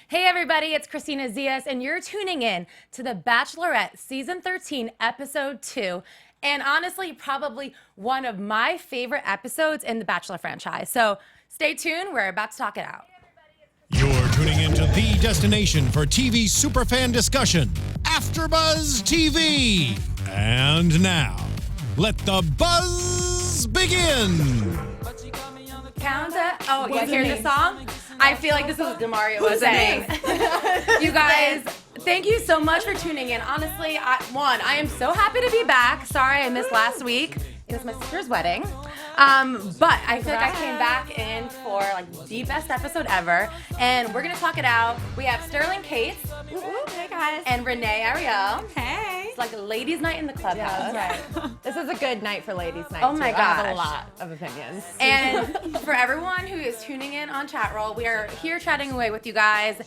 Hey everybody, it's Kristina Zias, and you're tuning in to The Bachelorette Season 13, Episode 2. And honestly, probably one of my favorite episodes in the Bachelor franchise. So stay tuned, we're about to talk it out. You're tuning into the destination for TV superfan discussion, AFTERBUZZ TV. And now, let the buzz begin. Counter. Oh, you hear the song? I feel like this is what DeMario was saying. You guys, thank you so much for tuning in. Honestly, I am so happy to be back. Sorry I missed last week. It was my sister's wedding. But I feel like I came back in for like the best episode ever. And we're going to talk it out. We have Sterling Cates. Hey guys. And Renee Ariel. Hey. It's like a ladies' night in the clubhouse. Yeah, that's right. This is a good night for ladies' night. Oh my too. I have gosh. a lot of opinions. And for everyone who is tuning in on Chat Roll, we are here chatting away with you guys.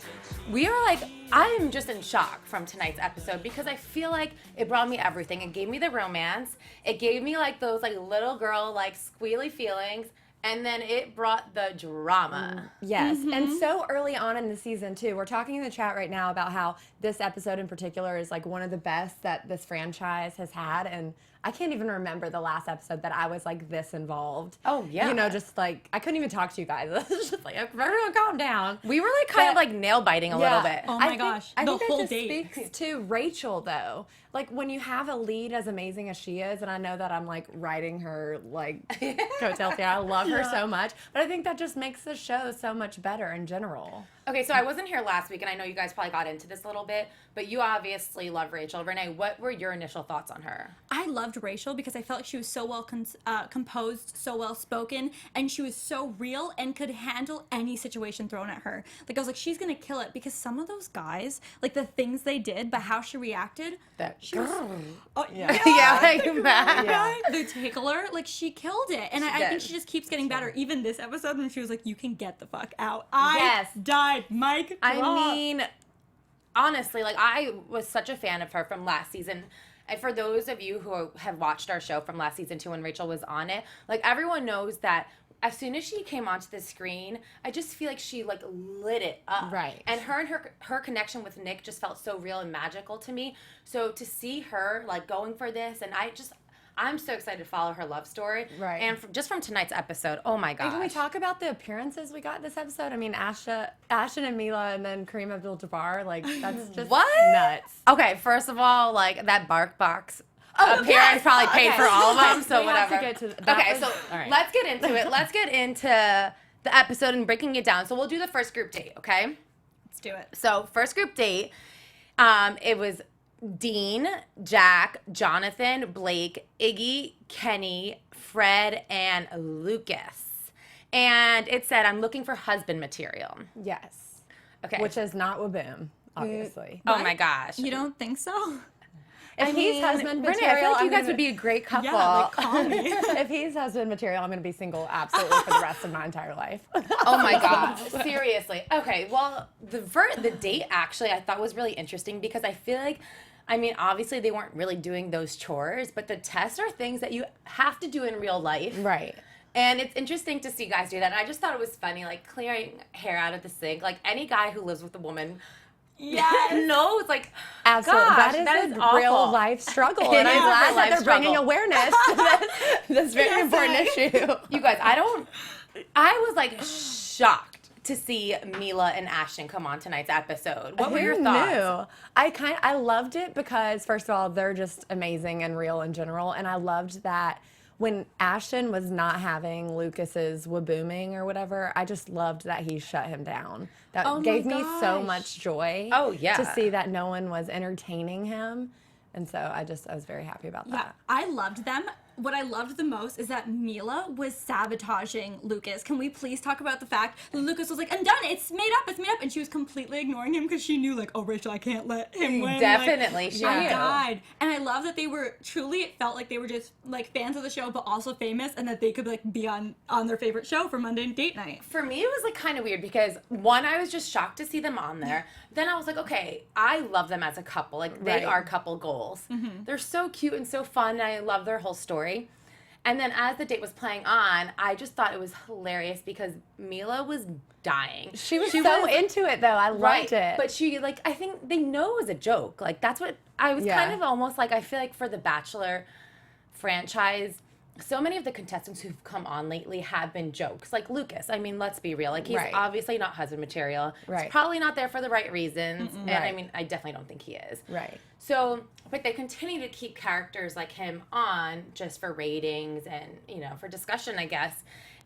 We are like, I'm just in shock from tonight's episode because I feel like it brought me everything. It gave me the romance. It gave me like those like little girl like squealy feelings. And then it brought the drama. Yes, and so early on in the season too. We're talking in the chat right now about how this episode in particular is like one of the best that this franchise has had, and I can't even remember the last episode that I was like this involved. Oh yeah. You know, just like I couldn't even talk to you guys. I was just like, everyone calm down. We were like kind of like nail biting a little bit. Oh my gosh, I the think whole that just date. speaks to Rachel though. Like when you have a lead as amazing as she is, and I know that I'm like writing her like coattails here. I love her so much, but I think that just makes the show so much better in general. Okay, so I wasn't here last week, and I know you guys probably got into this a little bit, but you obviously love Rachel. Renee, what were your initial thoughts on her? I loved Rachel because I felt like she was so well composed, so well spoken, and she was so real and could handle any situation thrown at her. Like I was like, she's gonna kill it because some of those guys, like the things they did, but how she reacted. She was, Yeah, like that. Yeah. the tickler, like she killed it, and I think she just keeps getting better. Even this episode when she was like, "You can get the fuck out." I died. Mike. I mean, honestly, like I was such a fan of her from last season. And for those of you who have watched our show from last season 2 when Rachel was on it, like everyone knows that as soon as she came onto the screen, I just feel like she like lit it up. Right. And her connection with Nick just felt so real and magical to me. So to see her like going for this, and I'm so excited to follow her love story. Right. And just from tonight's episode, oh my gosh. And can we talk about the appearances we got this episode? I mean, Ashton and Mila, and then Kareem Abdul-Jabbar. Like that's just nuts. Okay, first of all, like that bark box appearance probably paid for all of them, so We whatever. have to get to that. Okay, so all right. let's get into it. Let's get into the episode and breaking it down. So we'll do the first group date, okay? Let's do it. So first group date, it was Dean, Jack, Jonathan, Blake, Iggy, Kenny, Fred, and Lucas. And it said, I'm looking for husband material. Yes. Okay. Which is not Waboom, obviously. Oh my gosh. You don't think so? If he's husband Renee, material, I feel like you I'm guys gonna- would be a great couple. Yeah, like call me. if he's husband material, I'm going to be single absolutely for the rest of my entire life. Oh my gosh, seriously. Okay, well, the date actually I thought was really interesting because I feel like, I mean, obviously they weren't really doing those chores, but the tests are things that you have to do in real life. Right. And it's interesting to see guys do that. And I just thought it was funny, like clearing hair out of the sink. Like any guy who lives with a woman knows, like, Absolutely. gosh, that is awful. real life struggle. It And I'm is a glad real that life they're bringing struggle. awareness to this very important issue. You guys, I was like shocked to see Mila and Ashton come on tonight's episode. What were your thoughts? I loved it because first of all, they're just amazing and real in general, and I loved that when Ashton was not having Lucas's wabooming or whatever, I just loved that he shut him down. That Oh my gave me so gosh. much joy. Oh, yeah. To see that no one was entertaining him. And so I was very happy about Yeah, that. I loved them. What I loved the most is that Mila was sabotaging Lucas. Can we please talk about the fact that Lucas was like, I'm done, it's made up, and she was completely ignoring him because she knew, like, oh, Rachel, I can't let him win. Definitely, she I knew. died. And I love that they were, truly, it felt like they were just, like, fans of the show, but also famous, and that they could, like, be on their favorite show for Monday date night. For me, it was like kind of weird because one, I was just shocked to see them on there. Then I was like, okay, I love them as a couple. Like they Right. are couple goals. They're so cute and so fun. And I love their whole story. And then as the date was playing on, I just thought it was hilarious because Mila was dying. She was so into it, though. I loved it. But she, like, I think they know it was a joke. Like, that's what I was kind of almost like, I feel like for the Bachelor franchise, so many of the contestants who've come on lately have been jokes. Like Lucas, I mean, let's be real. Like, he's obviously not husband material. Right. He's probably not there for the right reasons. And I mean, I definitely don't think he is. Right. So, but they continue to keep characters like him on just for ratings and, you know, for discussion, I guess.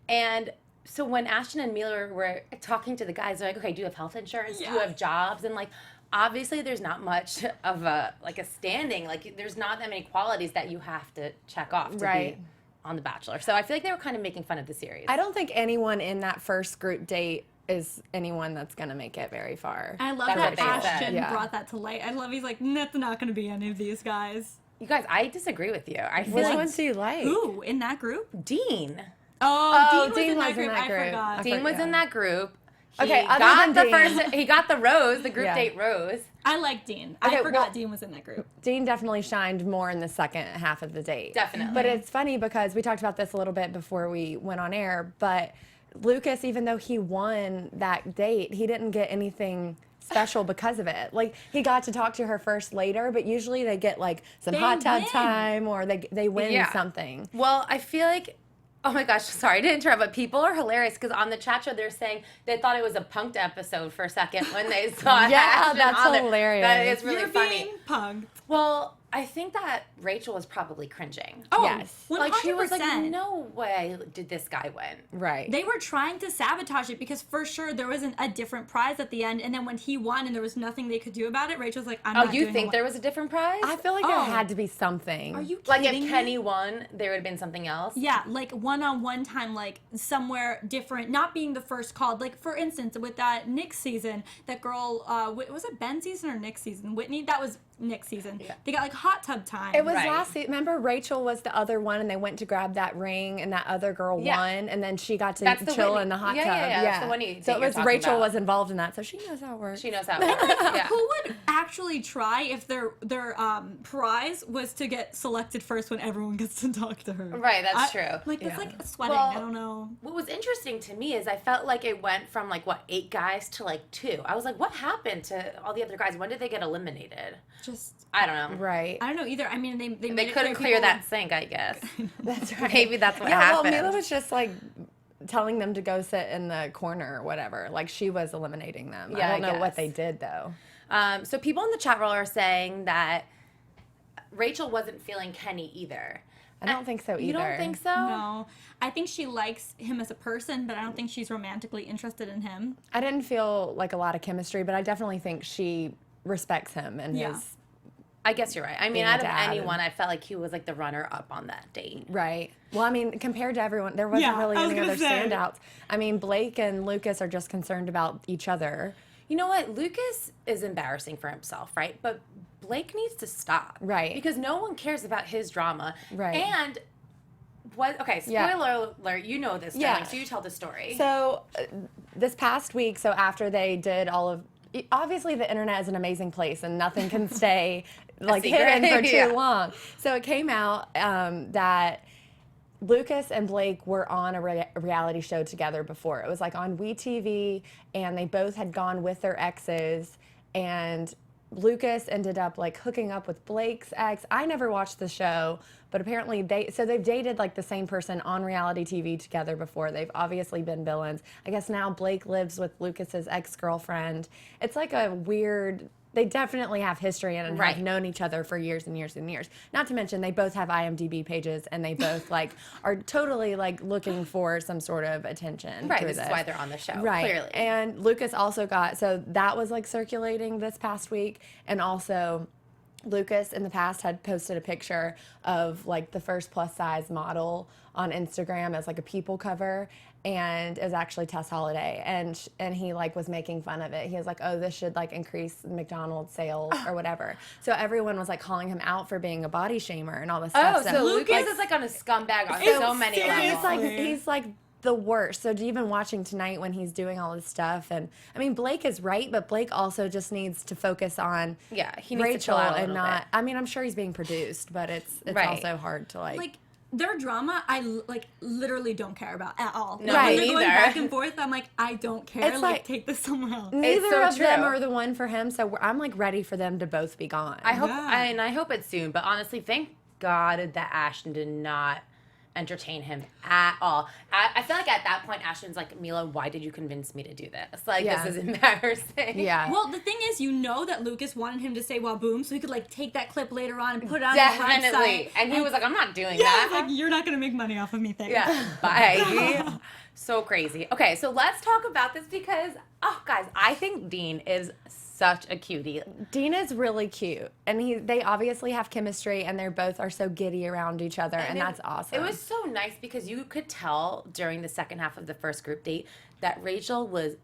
And so when Ashton and Mila were talking to the guys, they're like, okay, do you have health insurance? Do you have jobs? And, like, obviously there's not much of a standing. Like, there's not that many qualities that you have to check off to be on The Bachelor. So I feel like they were kind of making fun of the series. I don't think anyone in that first group date is anyone that's going to make it very far. I love that Ashton brought that to light. I love he's like, that's not going to be any of these guys. You guys, I disagree with you. I feel Which like ones do you like? Who in that group? Dean. Oh, Dean was in that group. I forgot. Dean was in that group. He Okay, he got the rose, the group date rose. I like Dean. I forgot Dean was in that group. Dean definitely shined more in the second half of the date. Definitely. But it's funny because we talked about this a little bit before we went on air, but Lucas, even though he won that date, he didn't get anything special because of it. Like, he got to talk to her first later, but usually they get like some hot tub time or they win something. Well, I feel like, oh my gosh, sorry to interrupt, but people are hilarious because on the chat show they're saying they thought it was a punked episode for a second when they saw it. Yeah, that's hilarious. That is really funny. Being punked. Well, I think that Rachel was probably cringing. Oh, yes. 100%. Like, she was like, no way did this guy win. Right. They were trying to sabotage it because for sure there wasn't a different prize at the end, and then when he won and there was nothing they could do about it, Rachel's like, I'm not doing it. Oh, you think there was a different prize? I feel like there had to be something. Are you kidding like, if me? Kenny won, there would have been something else? Yeah, like one-on-one time, like somewhere different, not being the first called. Like, for instance, with that Nick season, that girl, was it Ben season or Nick season? Whitney? That was Nick season. Yeah. They got like hot tub time. It was last season. Remember, Rachel was the other one, and they went to grab that ring, and that other girl won, and then she got to chill in the hot tub. Yeah. That's the one so it was Rachel was involved in that, so she knows how it works. She knows how it works. Yeah. Who would actually try if their prize was to get selected first when everyone gets to talk to her? Right, that's true. Like, that's like sweating. Well, I don't know. What was interesting to me is I felt like it went from, like, 8 guys to, 2. I was like, what happened to all the other guys? When did they get eliminated? I don't know. Right. I don't know either. I mean, they couldn't clear that sink, I guess. That's right. Maybe that's what happened. Well, Mila was just like telling them to go sit in the corner or whatever. Like, she was eliminating them. Yeah, I don't know what they did though. So people in the chat room are saying that Rachel wasn't feeling Kenny either. I don't think so either. You don't think so? No. I think she likes him as a person, but I don't think she's romantically interested in him. I didn't feel like a lot of chemistry, but I definitely think she respects him and his. I guess you're right. I mean, out of anyone, I felt like he was like the runner-up on that date. Right. Well, I mean, compared to everyone, there wasn't really any other standouts. I mean, Blake and Lucas are just concerned about each other. You know what? Lucas is embarrassing for himself, right? But Blake needs to stop. Right. Because no one cares about his drama. Right. And spoiler alert, you know this, darling, so you tell the story. So this past week, so after they did all of, obviously the internet is an amazing place and nothing can stay like hidden for too long. So it came out that Lucas and Blake were on a reality show together before. It was like on WeTV, and they both had gone with their exes, and Lucas ended up like hooking up with Blake's ex. I never watched the show, but apparently they've dated like the same person on reality TV together before. They've obviously been villains. I guess now Blake lives with Lucas's ex-girlfriend. It's like a weird, they definitely have history and have known each other for years and years and years. Not to mention they both have IMDb pages, and they both like are totally like looking for some sort of attention. Right, this is why they're on the show, clearly. And Lucas also got, so that was like circulating this past week, and also Lucas in the past had posted a picture of like the first plus size model on Instagram as like a People cover, and it was actually Tess Holliday, and he like was making fun of it. He was like, oh, this should like increase McDonald's sales or whatever. So everyone was like calling him out for being a body shamer and all this stuff. Oh, so Lucas is like on a scumbag on so many levels. He's like the worst. So even watching tonight when he's doing all this stuff, and I mean, Blake is right, but Blake also just needs to focus on he needs Rachel to chill out a and not. bit. I mean, I'm sure he's being produced, but it's also hard to like their drama, I literally don't care about at all. No, When me they're going neither. back and forth, I'm like, I don't care. It's Like, like- take this somewhere else. Neither so of them true. are the one for him, so I'm like ready for them to both be gone. I hope, Yeah. and I hope it's soon. But honestly, thank God that Ashton did not entertain him at all. I feel like at that point, Ashton's like, Mila, why did you convince me to do this? Like, Yeah. this is embarrassing. Yeah. Well, the thing is, you know that Lucas wanted him to say "waboom" so he could like take that clip later on and put it on his Definitely. website. And he was like, I'm not doing Yeah, that. I was like, you're not gonna make money off of me, thanks. Yeah, bye. So crazy. Okay, so let's talk about this because, oh, guys, I think Dean is such a cutie. Dina's really cute, and they obviously have chemistry, and they're both are so giddy around each other, and that's awesome. It was so nice because you could tell during the second half of the first group date that Rachel was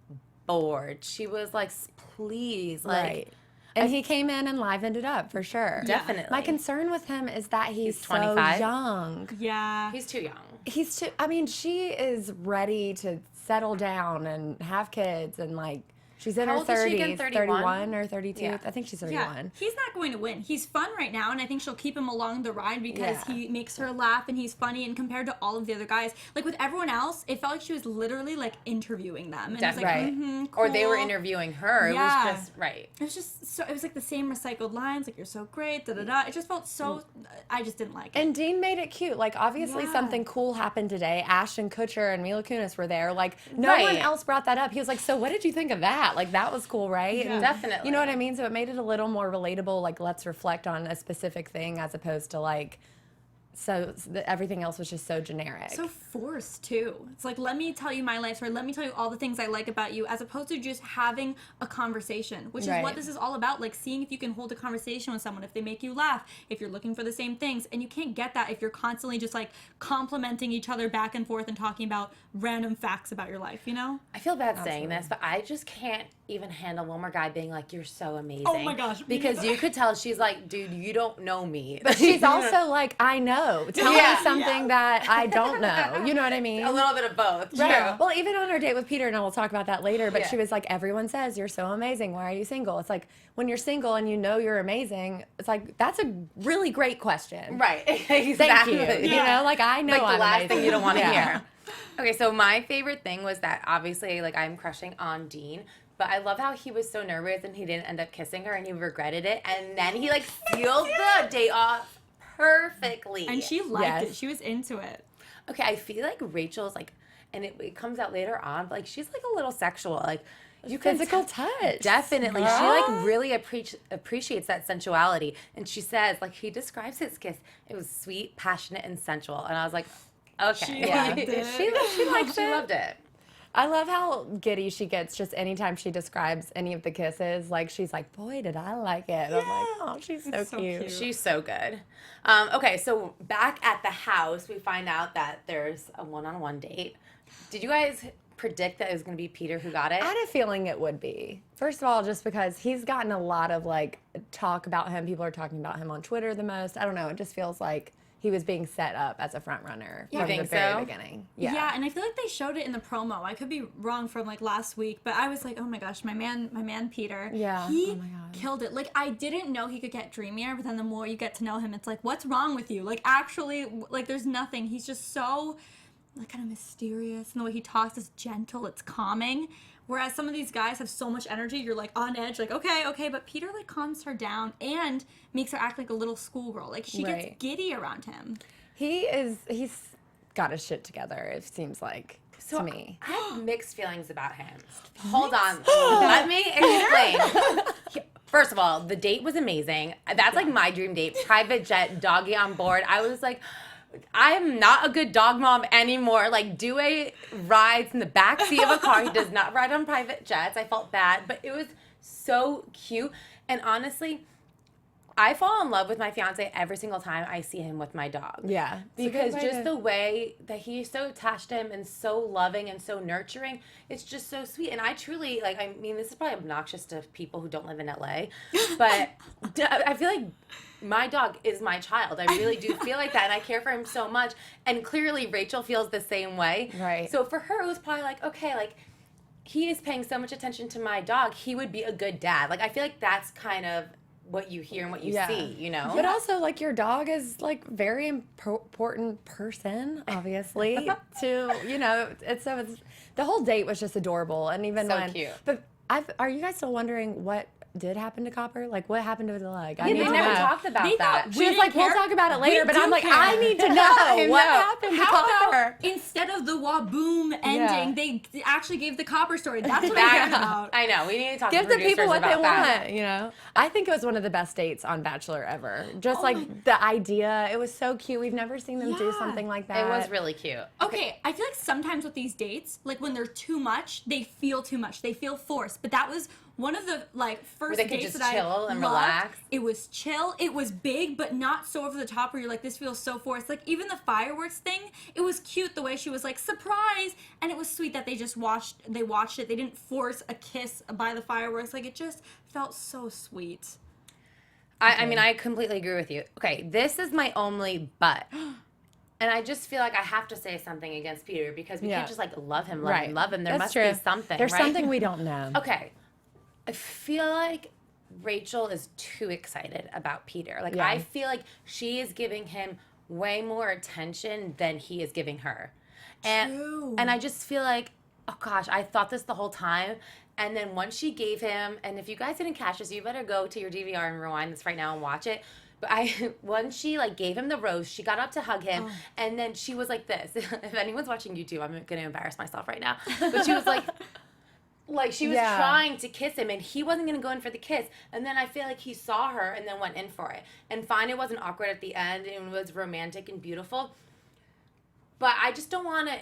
bored. She was like, please, like, right. And he came in and livened it up for sure. Definitely. My concern with him is that he's so 25? young. Yeah. He's too young. He's too. I mean, she is ready to settle down and have kids, and like she's in How her old is she again? 30s, 31? 31 or 32. Yeah. I think she's Yeah, 31. he's not going to win. He's fun right now, and I think she'll keep him along the ride because Yeah. he makes her laugh and he's funny. And compared to all of the other guys, like with everyone else, it felt like she was literally like interviewing them. And Definitely. Right. It was like, Or they were cool. interviewing her. Yeah. It was just, right. It was just so. It was like the same recycled lines, like "You're so great," da da da. It just felt so. I just didn't like it. And Dean made it cute. Like, obviously, Yeah. something cool happened today. Ashton Kutcher and Mila Kunis were there. Like, no Right. one else brought that up. He was like, so what did you think of that? Like, that was cool, right? Yeah. And Definitely. You know what I mean? So it made it a little more relatable. Like, let's reflect on a specific thing as opposed to, like, everything else was just so generic. So forced too. It's like, let me tell you my life story. Let me tell you all the things I like about you, as opposed to just having a conversation, which is Right. what this is all about. Like seeing if you can hold a conversation with someone, if they make you laugh, if you're looking for the same things, and you can't get that if you're constantly just like complimenting each other back and forth and talking about random facts about your life. You know? I feel bad saying this, but I just can't even handle one more guy being like, you're so amazing. Oh my gosh, me Because neither. you could tell she's like, dude, you don't know me. But she's also like, I know. Tell Yeah. me something that I don't know. You know what I mean? a little bit of both. Right. True. Well, even on her date with Peter, and we'll talk about that later, but Yeah. she was like, everyone says you're so amazing. Why are you single? It's like, when you're single and you know you're amazing, it's like, that's a really great question. Right. Thank Exactly. you. You know, like, I know Like the I'm last amazing. thing you don't want to Yeah. hear. Okay, so my favorite thing was that obviously, like, I'm crushing on Dean, but I love how he was so nervous and he didn't end up kissing her and he regretted it, and then he like sealed the date off perfectly. And she liked Yes. it. She was into it. Okay, I feel like Rachel's like, and it comes out later on, but like she's like a little sexual, like. You can Physical tell- touch. Definitely. Huh? She like really appreciates that sensuality. And she says, like, he describes his kiss. It was sweet, passionate, and sensual. And I was like, okay. She Yeah. liked it. She likes She it. loved it. I love how giddy she gets just anytime she describes any of the kisses. Like, she's like, boy, did I like it. And I'm like, oh, she's so It's so cute. cute. She's so good. Okay, so back at the house, we find out that there's a one-on-one date. Did you guys predict that it was going to be Peter who got it? I had a feeling it would be. First of all, just because he's gotten a lot of, like, talk about him. People are talking about him on Twitter the most. I don't know. It just feels like he was being set up as a front runner Yeah. from You the think very so? beginning. Yeah, and I feel like they showed it in the promo. I could be wrong from like last week, but I was like, oh my gosh, my man Peter. Yeah. He Oh my God. killed it. Like I didn't know he could get dreamier, but then the more you get to know him, it's like, what's wrong with you? Like actually, like there's nothing. He's just so like kind of mysterious, and the way he talks is gentle. It's calming. Whereas some of these guys have so much energy, you're like on edge, like okay, but Peter like calms her down and makes her act like a little schoolgirl. Like she gets Right. giddy around him. He's got his shit together, it seems like, So to me. I have mixed feelings about him. Hold on. Let me explain. First of all, the date was amazing. That's like my dream date. Private jet, doggy on board. I was like, I'm not a good dog mom anymore. Like, Dewey rides in the back seat of a car. He does not ride on private jets. I felt bad, but it was so cute. And honestly, I fall in love with my fiance every single time I see him with my dog. Yeah. Because just the way that he's so attached to him and so loving and so nurturing, it's just so sweet. And I truly, like, I mean, this is probably obnoxious to people who don't live in LA, but I feel like my dog is my child. I really do feel like that, and I care for him so much. And clearly Rachel feels the same way. Right. So for her, it was probably like, okay, like, he is paying so much attention to my dog. He would be a good dad. Like, I feel like that's kind of what you hear and what you Yeah. see, you know? But also, like, your dog is, like, very important person, obviously, to, you know, it's the whole date was just adorable. And even So when, cute. but are you guys still wondering what did happen to Copper? Like, what happened to the leg? Yeah, they never talked about They that. thought- She We was like, didn't we'll care. talk about it later, We but do I'm like, care. I need to know what know. happened to How Copper. about instead of the Waboom ending, they actually gave the Copper story? That's what I That- cared about. I know. We need to talk Give to the producers people what they about that. want, you know? I think it was one of the best dates on Bachelor ever. Just like the idea, it was so cute. We've never seen them do Yeah. something like that. It was really cute. Okay, I feel like sometimes with these dates, like when they're too much, they feel too much. They feel forced. But that was one of the like first they could dates just that chill I and loved. relax. It was chill. It was big, but not so over the top where you're like, this feels so forced. Like even the fireworks thing, it was cute the way she was like, surprise, and it was sweet that they just watched it. They didn't force a kiss by the fireworks. Like it just felt so sweet. I mean, I completely agree with you. Okay, this is my only but. And I just feel like I have to say something against Peter because we can't just like love him. There That's must true. be something. There's right? something we don't know. Okay. I feel like Rachel is too excited about Peter. Like, Yeah. I feel like she is giving him way more attention than he is giving her. And I just feel like, oh gosh, I thought this the whole time. And then once she gave him, and if you guys didn't catch this, you better go to your DVR and rewind this right now and watch it. But once she like gave him the rose, she got up to hug him, and then she was like this. If anyone's watching YouTube, I'm gonna embarrass myself right now. But she was like she was trying to kiss him, and he wasn't gonna go in for the kiss. And then I feel like he saw her and then went in for it. And fine, it wasn't awkward at the end, and it was romantic and beautiful. But I just don't want to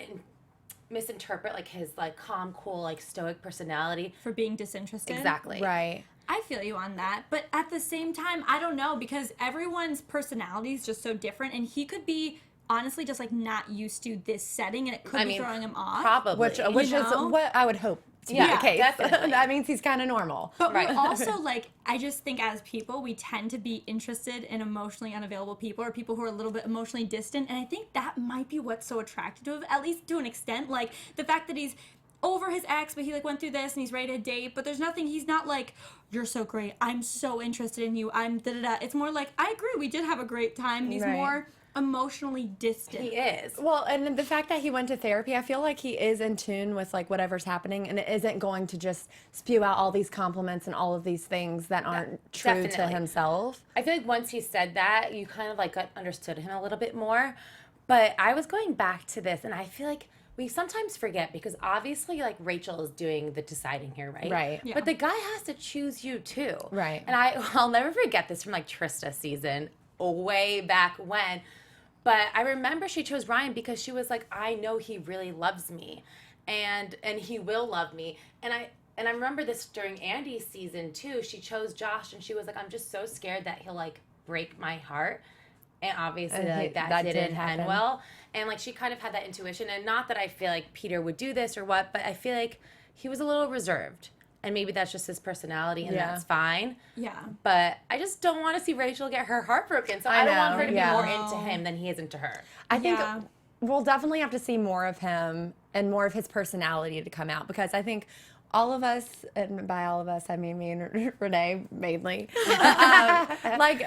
misinterpret like his like calm, cool, like stoic personality. For being disinterested. Exactly. Right. I feel you on that. But at the same time, I don't know, because everyone's personality is just so different, and he could be honestly just like not used to this setting, and it could be throwing him off. Probably. Which is know? what I would hope to be Yeah, the case. definitely. That means he's kind of normal. But Right. we're also like, I just think as people, we tend to be interested in emotionally unavailable people or people who are a little bit emotionally distant. And I think that might be what's so attractive to him, at least to an extent. Like the fact that he's over his ex, but he like went through this and he's ready to date, but there's nothing, he's not like, you're so great, I'm so interested in you, I'm da-da-da. It's more like, I agree, we did have a great time. He's Right. more emotionally distant. He is. Well, and the fact that he went to therapy, I feel like he is in tune with like whatever's happening, and it isn't going to just spew out all these compliments and all of these things that aren't true to Definitely. himself. I feel like once he said that, you kind of like understood him a little bit more. But I was going back to this, and I feel like we sometimes forget because obviously like Rachel is doing the deciding here, right? Right. Yeah. But the guy has to choose you too. Right. And I'll never forget this from like Trista season way back when. But I remember she chose Bryan because she was like, I know he really loves me and he will love me. And I remember this during Andy's season too. She chose Josh and she was like, I'm just so scared that he'll like break my heart. And obviously And like that did didn't happen. end well. And like she kind of had that intuition. And not that I feel like Peter would do this or what, but I feel like he was a little reserved. And maybe that's just his personality and Yeah. that's fine. Yeah. But I just don't want to see Rachel get her heart broken. So I I don't want know, her to yeah. be more into him than he is into her. I think Yeah. we'll definitely have to see more of him and more of his personality to come out, because I think all of us, and by all of us, I mean me and Renee mainly,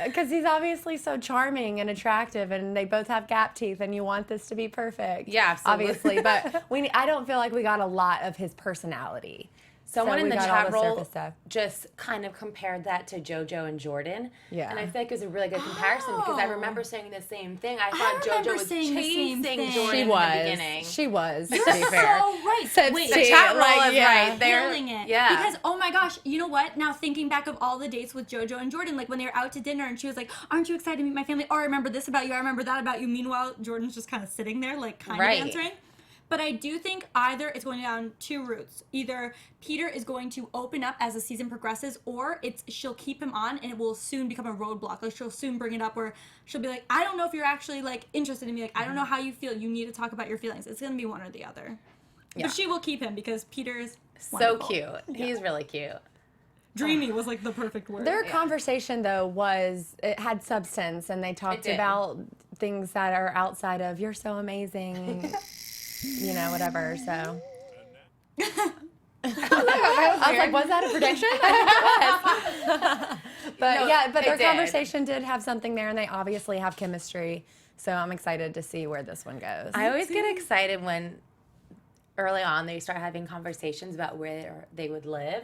because he's obviously so charming and attractive, and they both have gap teeth, and you want this to be perfect. Yeah, absolutely. Obviously, but I don't feel like we got a lot of his personality. Someone So in we the got all chat the roll surface stuff. just kind of compared that to JoJo and Jordan. Yeah. And I feel like it was a really good comparison because I remember saying the same thing. I thought remember JoJo was saying the same chasing thing. Jordan She in was. the beginning. She was. You're to be fair. so right. Said Wait, Steve, the chat roll like, is yeah. right. They're killing it. Yeah. Because, oh my gosh, you know what? Now thinking back of all the dates with JoJo and Jordan, like when they were out to dinner and she was like, aren't you excited to meet my family? Oh, I remember this about you. I remember that about you. Meanwhile, Jordan's just kind of sitting there, like kind Right. of answering. But I do think either it's going down two routes. Either Peter is going to open up as the season progresses, or she'll keep him on and it will soon become a roadblock. Like she'll soon bring it up where she'll be like, I don't know if you're actually like interested in me. Like, I don't know how you feel. You need to talk about your feelings. It's going to be one or the other. Yeah. But she will keep him because Peter is So wonderful. cute. He's really cute. Dreamy was like the perfect word. Their conversation, though, it had substance, and they talked did. about things that are outside of "you're so amazing," you know, whatever. So I was like, was that a prediction? But No, yeah, but their it did. conversation did have something there, and they obviously have chemistry. So I'm excited to see where this one goes. I always get excited when early on they start having conversations about where they would live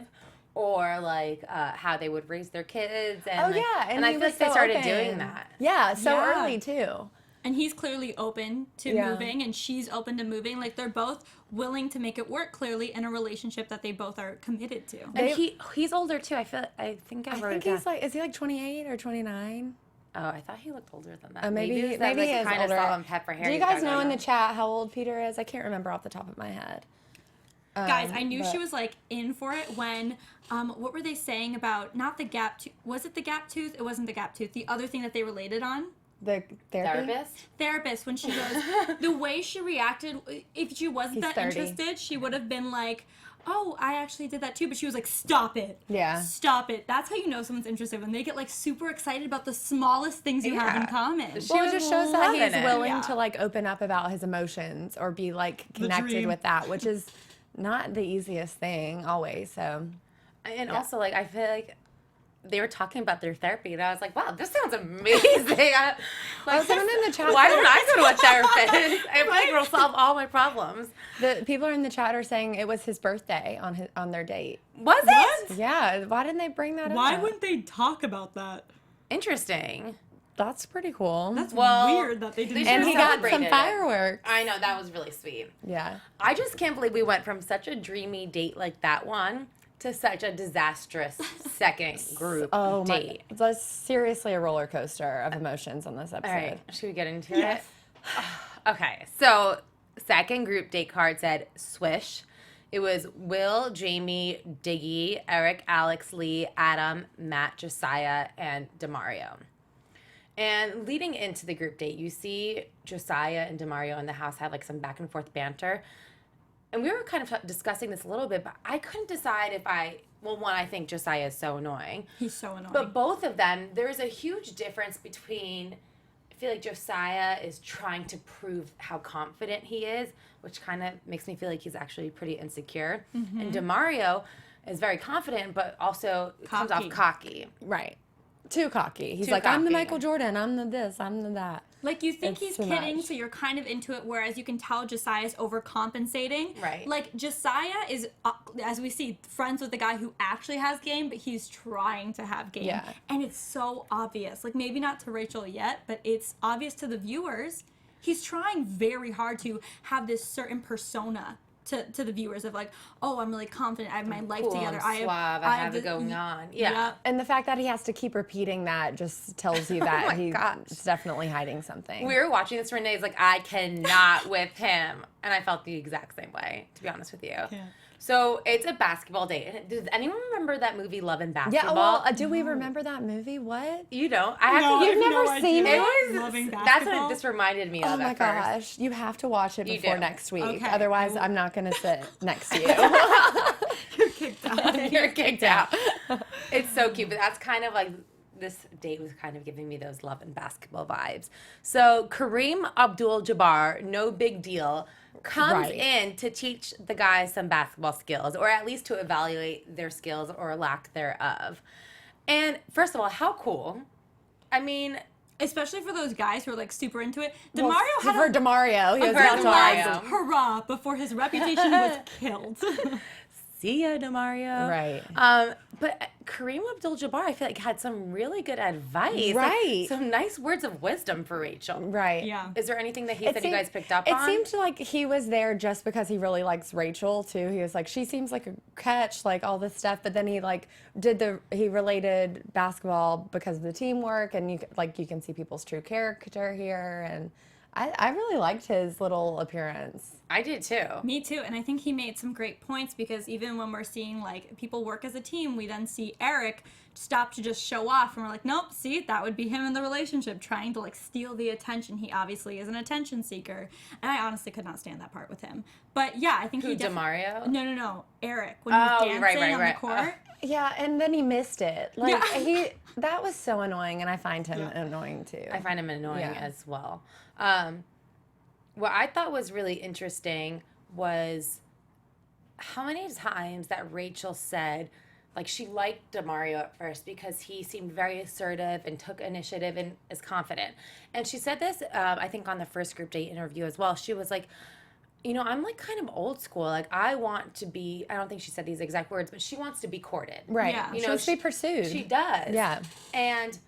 or like how they would raise their kids. And and I feel like they started doing that. Yeah, so early too. And he's clearly open to moving, and she's open to moving. Like, they're both willing to make it work, clearly, in a relationship that they both are committed to. And he's older too. I think he's like, is he like 28 or 29? Oh, I thought he looked older than that. Maybe he is kind older. of salt and pepper hair. Do you guys know in the chat how old Peter is? I can't remember off the top of my head. Guys, I knew she was like in for it when, what were they saying about, not the gap tooth, was it the gap tooth? It wasn't the gap tooth. The other thing that they related on? The Therapist, when she goes, the way she reacted, if she wasn't that 30. interested, she would have been like, oh, I actually did that too. But she was like, stop it. Yeah. Stop it. That's how you know someone's interested, when they get like super excited about the smallest things you have in common. Well, it just shows that he's willing Yeah. to like open up about his emotions or be like connected with that, which is not the easiest thing always. So, and also like I feel like they were talking about their therapy, and I was like, wow, this sounds amazing. Someone in the chat. Why don't I go to a therapist? I feel like it'll solve all my problems. The people in the chat are saying it was his birthday on their date. Was it? Yeah. Why didn't they bring that up? Why wouldn't they talk about that? Interesting. That's pretty cool. That's weird that they didn't. And he got some celebrated it. fireworks. I know, that was really sweet. Yeah. I just can't believe we went from such a dreamy date like that one to such a disastrous second group date. That's seriously a roller coaster of emotions on this episode. All right, should we get into it? Okay, so second group date card said swish. It was Will, Jamie, Diggy, Eric, Alex, Lee, Adam, Matt, Josiah, and DeMario. And leading into the group date, you see Josiah and DeMario in the house have like some back and forth banter. And we were kind of discussing this a little bit, but I couldn't decide if one, I think Josiah is so annoying. He's so annoying. But both of them, there's a huge difference between, I feel like Josiah is trying to prove how confident he is, which kind of makes me feel like he's actually pretty insecure. Mm-hmm. And DeMario is very confident, but also comes off cocky. Right. Too cocky. He's like, I'm the Michael Jordan. I'm the this. I'm the that. Like, you think he's kidding, so you're kind of into it, whereas you can tell Josiah's overcompensating. Right. Like, Josiah is, as we see, friends with the guy who actually has game, but he's trying to have game. Yeah. And it's so obvious. Like, maybe not to Rachel yet, but it's obvious to the viewers. He's trying very hard to have this certain persona to the viewers of like, oh, I'm really confident. I have my life together. I'm suave. I have it going on. Yeah. And the fact that he has to keep repeating that just tells you that he's definitely hiding something. We were watching this. Renee's like, I cannot with him. And I felt the exact same way, to be honest with you. Yeah. So it's a basketball date. Does anyone remember that movie Love and Basketball? Yeah, well, do we remember that movie? What? You don't? You've never seen it? That's what this reminded me of. Oh my gosh. You have to watch it before next week. Okay. Otherwise, I'm not going to sit next to you. You're kicked out. You're kicked out. It's so cute, but that's kind of like, this date was kind of giving me those Love and Basketball vibes. So Kareem Abdul-Jabbar, no big deal, comes in to teach the guys some basketball skills, or at least to evaluate their skills or lack thereof. And first of all, how cool. I mean, especially for those guys who are like super into it. DeMario DeMario. He was about to DeMario. Hurrah, before his reputation was killed. See ya, DeMario. Right. But Kareem Abdul-Jabbar, I feel like, had some really good advice. Right. Like, some nice words of wisdom for Rachel. Right. Yeah. Is there anything that he said you guys picked up on? It seemed like he was there just because he really likes Rachel, too. He was like, she seems like a catch, like all this stuff. But then he like he related basketball because of the teamwork, and you can see people's true character here. And I really liked his little appearance. I did too. Me too, and I think he made some great points, because even when we're seeing like people work as a team, we then see Eric stop to just show off, and we're like, nope, see, that would be him in the relationship, trying to like steal the attention. He obviously is an attention seeker, and I honestly could not stand that part with him. But yeah, I think DeMario? No, Eric, when he was dancing on the court. Yeah, and then he missed it. Like that was so annoying, and I find him annoying too. I find him annoying as well. What I thought was really interesting was how many times that Rachel said like she liked DeMario at first because he seemed very assertive and took initiative and is confident. And she said this, I think, on the first group date interview as well. She was like, I'm like kind of old school. Like I want to be, I don't think she said these exact words, but she wants to be courted. Right. Yeah. She wants to be pursued. She does. Yeah. And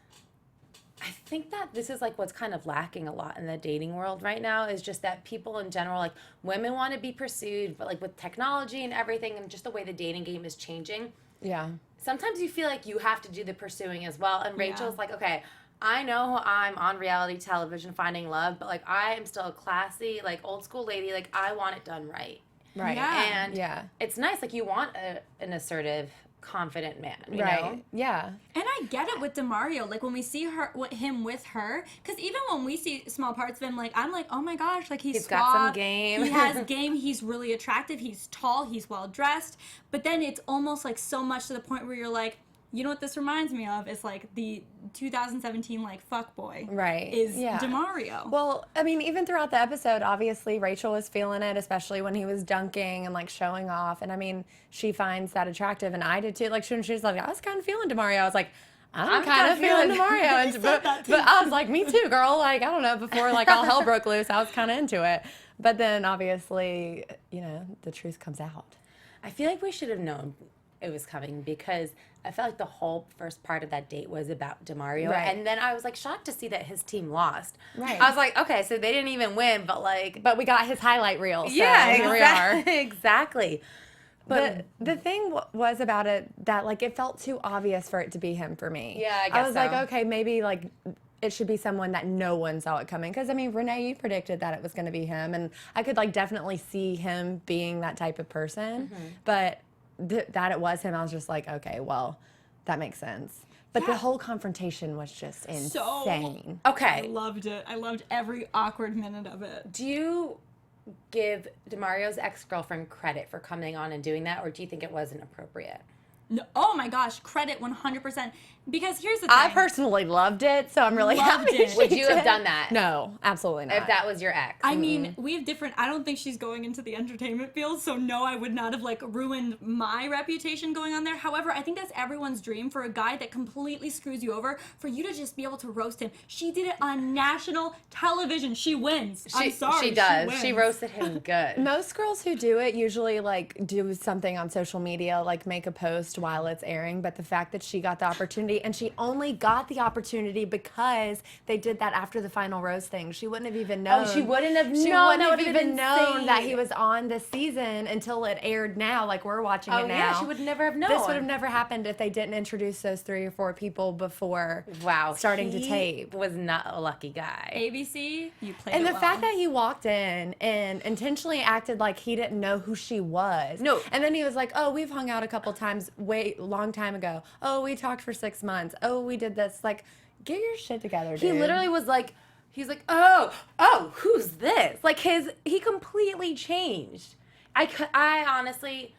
I think that this is like what's kind of lacking a lot in the dating world right now is just that people in general, like women want to be pursued, but like with technology and everything and just the way the dating game is changing. Yeah. Sometimes you feel like you have to do the pursuing as well. And Rachel's like, okay, I know I'm on reality television finding love, but like I am still a classy, like old school lady. Like I want it done right. Right. Yeah. And it's nice. Like you want an assertive, confident man, you Right. know? Yeah. And I get it with DeMario. Like when we see him with her, because even when we see small parts of him, like I'm like, oh my gosh, like he's got some suave, game. He has game. He's really attractive. He's tall. He's well dressed. But then it's almost like so much to the point where you're like, you know what this reminds me of? It's like the 2017 like fuckboy. Right. Is Yeah. DeMario. Well, I mean, even throughout the episode, obviously Rachel was feeling it, especially when he was dunking and like showing off. And I mean, she finds that attractive, and I did too. Like she was like, I was kind of feeling DeMario. I was like, I'm kind of feeling DeMario. And, but I was like, me too, girl. Like I don't know. Before like all hell broke loose, I was kind of into it. But then obviously, the truth comes out. I feel like we should have known it was coming because I felt like the whole first part of that date was about DeMario. Right. And then I was like shocked to see that his team lost. Right. I was like, okay, so they didn't even win, but like. But we got his highlight reel. So Yeah, here we are. exactly. But the thing was about it that like it felt too obvious for it to be him for me. Yeah, I I guess was so. like, okay, maybe like it should be someone that no one saw it coming. Because I mean, Renee, you predicted that it was going to be him, and I could like definitely see him being that type of person. But that it was him, I was just like, okay, well, that makes sense. But the whole confrontation was just insane. I okay. loved it. I loved every awkward minute of it. Do you give DeMario's ex-girlfriend credit for coming on and doing that, or do you think it wasn't appropriate? No, oh my gosh, credit 100%. Because here's the thing. I personally loved it, so I'm really Loved happy. it. she Would you have did. done that? No, absolutely not. If that was your ex? I mean, we have different. I don't think she's going into the entertainment field, so no, I would not have like ruined my reputation going on there. However, I think that's everyone's dream for a guy that completely screws you over, for you to just be able to roast him. She did it on national television. She wins. I'm sorry. She does. wins. She roasted him good. Most girls who do it usually like do something on social media, like make a post while it's airing. But the fact that she got the opportunity, and she only got the opportunity because they did that after the final rose thing. She wouldn't have even known. Oh, she wouldn't have known. She That wouldn't have would've been even known insane. that he was on this season until it aired now, like we're watching Oh, it now. yeah, she would never have known. This would have never happened if they didn't introduce those 3 or 4 people before starting to tape. Was not a lucky guy. ABC, you played And it the well. fact that he walked in and intentionally acted like he didn't know who she was. No. And then he was like, oh, we've hung out a couple times long time ago. Oh, we talked for 6 months. Oh, we did this. Like, get your shit together, dude. He literally was like, he's like, oh, who's this? Like he completely changed. I honestly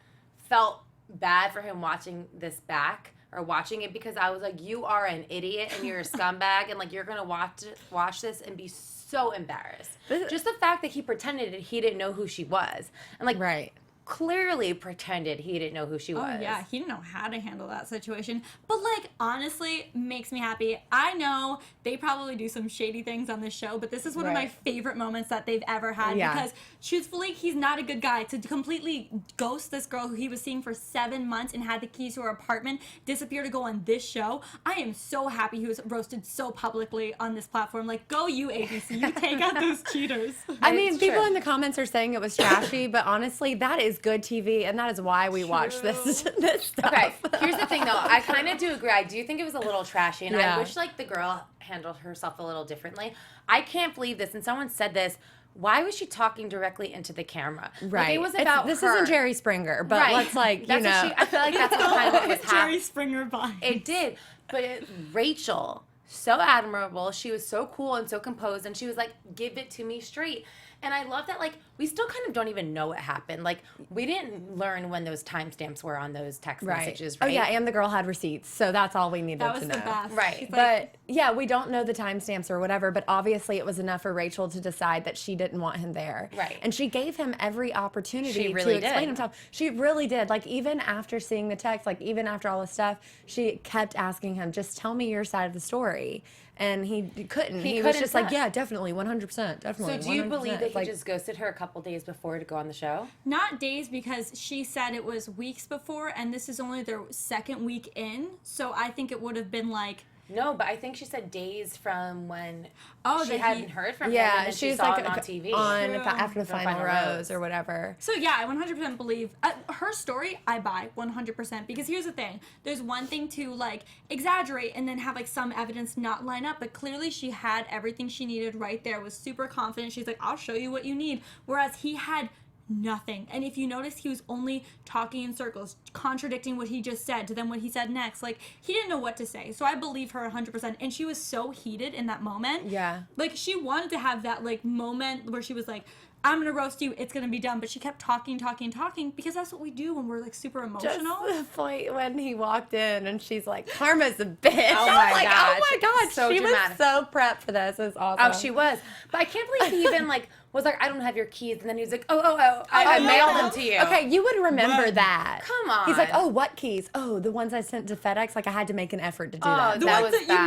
felt bad for him watching this back or watching it because I was like, you are an idiot and you're a scumbag and like you're gonna watch this and be so embarrassed. Just the fact that he pretended that he didn't know who she was and like Right. clearly pretended he didn't know who she was. Oh yeah, he didn't know how to handle that situation. But like honestly, makes me happy. I know they probably do some shady things on this show, but this is one of my Right. favorite moments that they've ever had Yeah. because truthfully, he's not a good guy. To completely ghost this girl who he was seeing for 7 months and had the keys to her apartment disappear to go on this show. I am so happy he was roasted so publicly on this platform. Like, go you ABC, you take out those cheaters. I mean, It's people true. in the comments are saying it was trashy, but honestly, that is good TV, and that is why we watch this stuff. Okay, here's the thing though. I kind of do agree. I do think it was a little trashy, and Yeah. I wish like the girl handled herself a little differently. I can't believe this, and someone said this. Why was she talking directly into the camera? Like, Right. it was about this her. isn't Jerry Springer, but Right. let's like, That's you know. what I feel like that's kind of what was Jerry happening. Springer vibes. It did, but Rachel, so admirable. She was so cool and so composed, and she was like, "Give it to me straight." And I love that, like, we still kind of don't even know what happened. Like, we didn't learn when those timestamps were on those text messages, right? Oh, yeah, and the girl had receipts, so that's all we needed That was to the know. best. Right. But, yeah, we don't know the timestamps or whatever, but obviously it was enough for Rachel to decide that she didn't want him there. Right. And she gave him every opportunity She really to explain did. himself. She really did. Like, even after seeing the text, like, even after all this stuff, she kept asking him, just tell me your side of the story. And he couldn't. He was couldn't just like, not. yeah, definitely, 100%, definitely. So do you 100%. believe that he Like, just ghosted her a couple days before to go on the show? Not days, because she said it was weeks before, and this is only their second week in. So I think it would have been like, No, but I think she said days from when she that hadn't heard from him, yeah, and then she she's saw like him on TV. after the For final Final rose Rose. or whatever. so yeah, I 100% believe her story. I buy 100%, because here's the thing: there's one thing to like exaggerate and then have like some evidence not line up, but clearly she had everything she needed right there. Was super confident. She's like, "I'll show you what you need," whereas he had nothing. And if you notice, he was only talking in circles, contradicting what he just said to then what he said next. Like, he didn't know what to say. So I believe her 100%. And she was so heated in that moment. Yeah. Like, she wanted to have that like moment where she was like, I'm gonna roast you, it's gonna be done. But she kept talking, because that's what we do when we're like super emotional. Just the point when he walked in and she's like, Karma's a bitch. Oh I my was like, gosh. oh my God. So she dramatic. was so prepped for this. It was awesome. Oh, she was. But I can't believe he even like was like, I don't have your keys, and then he was like, I mailed them to you. Okay, you would remember that. Come on. He's like, oh, what keys? Oh, the ones I sent to FedEx. Like, I had to make an effort to do that. The that ones was that bad. you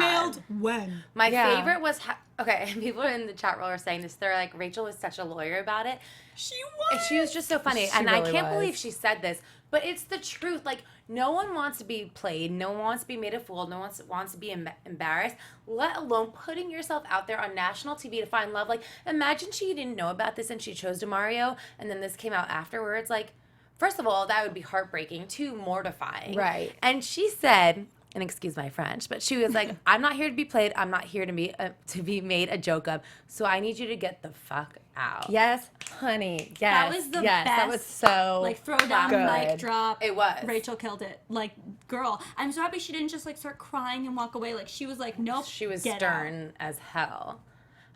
mailed when? My Yeah. favorite was okay. And people in the chat room are saying this. They're like, Rachel was such a lawyer about it. She And was. she was just so funny. She And I really can't was. believe she said this, but it's the truth. Like, no one wants to be played. No one wants to be made a fool. No one wants to be embarrassed, let alone putting yourself out there on national TV to find love. Like, imagine she didn't know about this and she chose DeMario, and then this came out afterwards. Like, first of all, that would be heartbreaking. Too mortifying. Right. And she said, and excuse my French, but she was like, I'm not here to be played. I'm not here to be made a joke of. So I need you to get the fuck out. Yes, honey. Yes. That was the yes, best. That was so Like, throw down, good. mic drop. It was. Rachel killed it. Like, girl, I'm so happy she didn't just like start crying and walk away. Like, she was like, nope. She was get stern out. as hell.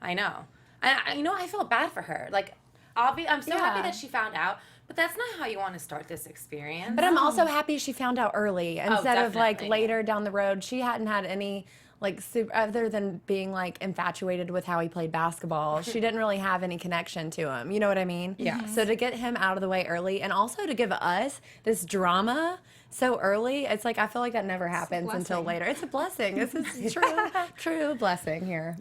I know. And I feel bad for her. Like, I'm so happy Yeah. that she found out, but that's not how you want to start this experience. But I'm also happy she found out early instead of like definitely. later down the road. She hadn't had any like other than being like infatuated with how he played basketball. She didn't really have any connection to him. You know what I mean? Yeah. So to get him out of the way early and also to give us this drama so early, it's like I feel like that never happens until blessing. later. It's a blessing. This is true blessing here.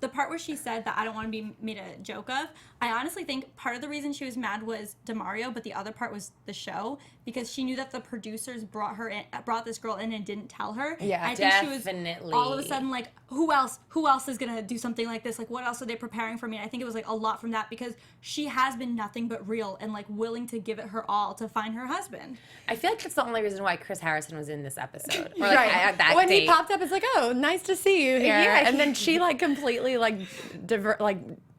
The part where she said that I don't want to be made a joke of, I honestly think part of the reason she was mad was DeMario, but the other part was the show, because she knew that the producers brought this girl in and didn't tell her. Yeah, I think she definitely. was all of a sudden like, who else is gonna do something like this? Like, what else are they preparing for me? And I think it was like a lot from that, because she has been nothing but real and like willing to give it her all to find her husband. I feel like that's the only reason why Chris Harrison was in this episode. Or like Right. at that when date. he popped up, it's like, oh, nice to see you here. Yeah, and then she like completely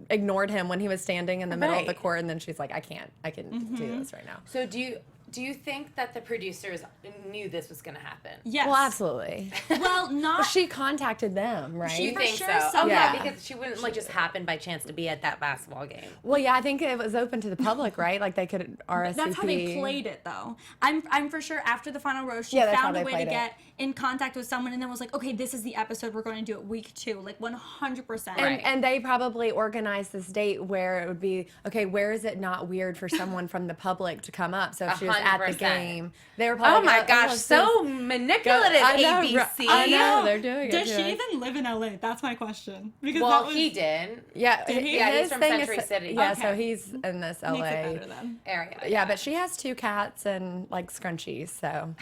ignored him when he was standing in the middle of the Right. court, and then she's like, I can do this right now. So do you think that the producers knew this was going to happen? Yes. Well, absolutely. Well, not. Well, she contacted them, right? You For think sure, so? so Oh, yeah, yeah. because she wouldn't like just happen by chance to be at that basketball game. Well, yeah, I think it was open to the public, right? Like they could RSVP. That's how they played it, though. I'm for sure after the final rose, she Yeah, that's how found a they way to played it. get in contact with someone, and then was like, okay, this is the episode we're going to do it week 2, like 100%. Right. And they probably organized this date where it would be, okay, where is it not weird for someone from the public to come up? So if she was at the 100%. game, they were probably Oh my like, gosh, this so is- manipulative, I know, ABC. I know, they're doing it. Does to she us. even live in LA? That's my question. Because Well, that was, he did. Yeah, Did he? Yeah, he's his from thing Century is, City. Yeah, Okay. so he's in this LA. makes it better then. Area. Yeah, but she has 2 cats and like scrunchies, so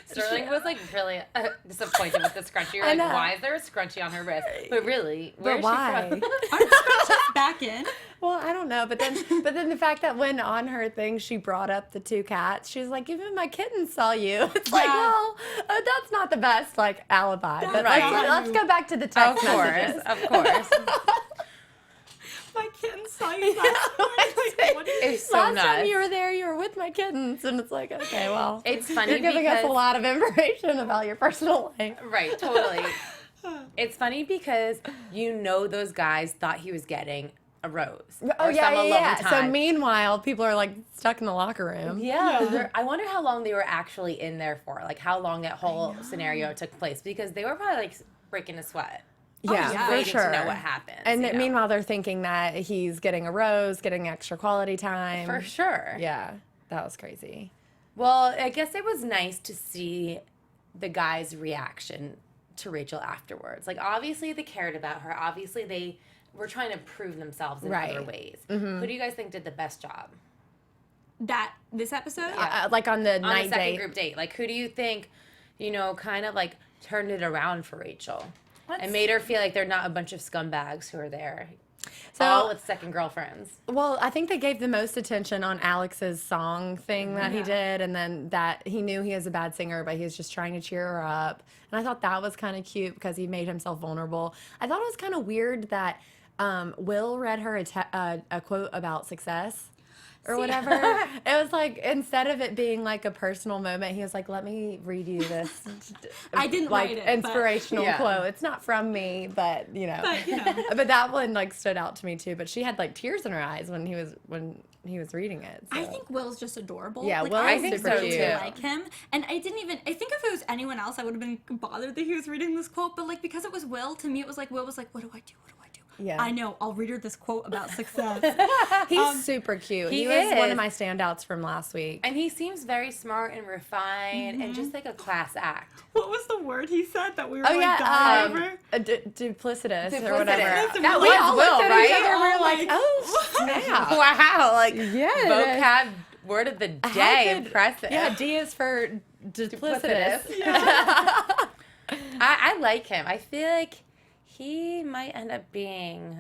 Sterling was like really disappointed with the scrunchie. You're I like, know. why is there a scrunchie on her wrist? But really, where but is why? she from? Aren't scrunchies back in? Well, I don't know, but then the fact that when on her thing she brought up the 2 cats, she was like, "Even my kittens saw you." It's like, Yeah. well, that's not the best like alibi. But Right. let's go back to the Of text course, messages. of course. My kitten saw you last night. Like, what is It's so Last nuts. time you were there, you were with my kittens, and it's like, okay, well, It's funny you're giving us because a lot of information about your personal life. right, totally. It's funny because you know those guys thought he was getting a rose. Oh, or yeah, some alone yeah. So time. meanwhile, people are like stuck in the locker room. Yeah. I wonder how long they were actually in there for. Like how long that whole scenario took place. Because they were probably like breaking a sweat. Yeah, Just for waiting sure. to know what happens. And you know? meanwhile, they're thinking that he's getting a rose, getting extra quality time. For sure. Yeah, that was crazy. Well, I guess it was nice to see the guys' reaction to Rachel afterwards. Like, obviously they cared about her. Obviously they were trying to prove themselves in other ways. Who do you guys think did the best job? This episode? Like on the On night the second date. group date. Like, who do you think, kind of like turned it around for Rachel? And made her feel like they're not a bunch of scumbags who are there. So- all with second girlfriends. Well, I think they gave the most attention on Alex's song thing that he did, and then that he knew he was a bad singer, but he was just trying to cheer her up. And I thought that was kind of cute because he made himself vulnerable. I thought it was kind of weird that Will read her a quote about success. Or whatever. It was like, instead of it being like a personal moment, he was like, let me read you this. I didn't like write it, inspirational but- quote. It's not from me, but But, you know. But that one like stood out to me too. But she had like tears in her eyes when he was reading it. So. I think Will's just adorable. Yeah, like, Will I is think super so, really too. like him. And I think if it was anyone else, I would have been bothered that he was reading this quote. But like, because it was Will, to me, it was like, Will was like, what do I do? What do I do? Yeah. I know. I'll read her this quote about success. He's super cute. he He was one is. of my standouts from last week. And he seems very smart and refined and just like a class act. What was the word he said that we were Oh like dying yeah, over? duplicitous or Duplicitous. whatever. That we was all Will, looked at right? each other and we were Oh like, my- oh snap. Wow, like Yeah. vocab word of the How day, could- impressive. Yeah, D is for duplicitous. I like him. I feel like he might end up being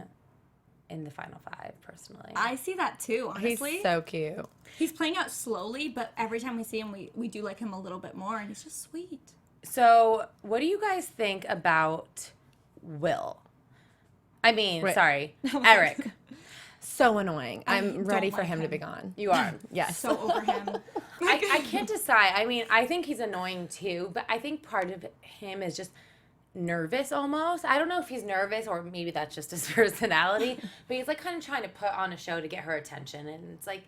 in the final five, personally. I see that too, He's honestly. so cute. He's playing out slowly, but every time we see him, we do like him a little bit more, and he's just sweet. So, what do you guys think about Will? I mean, Wait. sorry, Eric. So annoying. I'm don't ready for like him to him. be gone. You are. Yes. So over him. I can't decide. I mean, I think he's annoying too, but I think part of him is just nervous almost. I don't know if he's nervous or maybe that's just his personality, but he's like kind of trying to put on a show to get her attention. And it's like,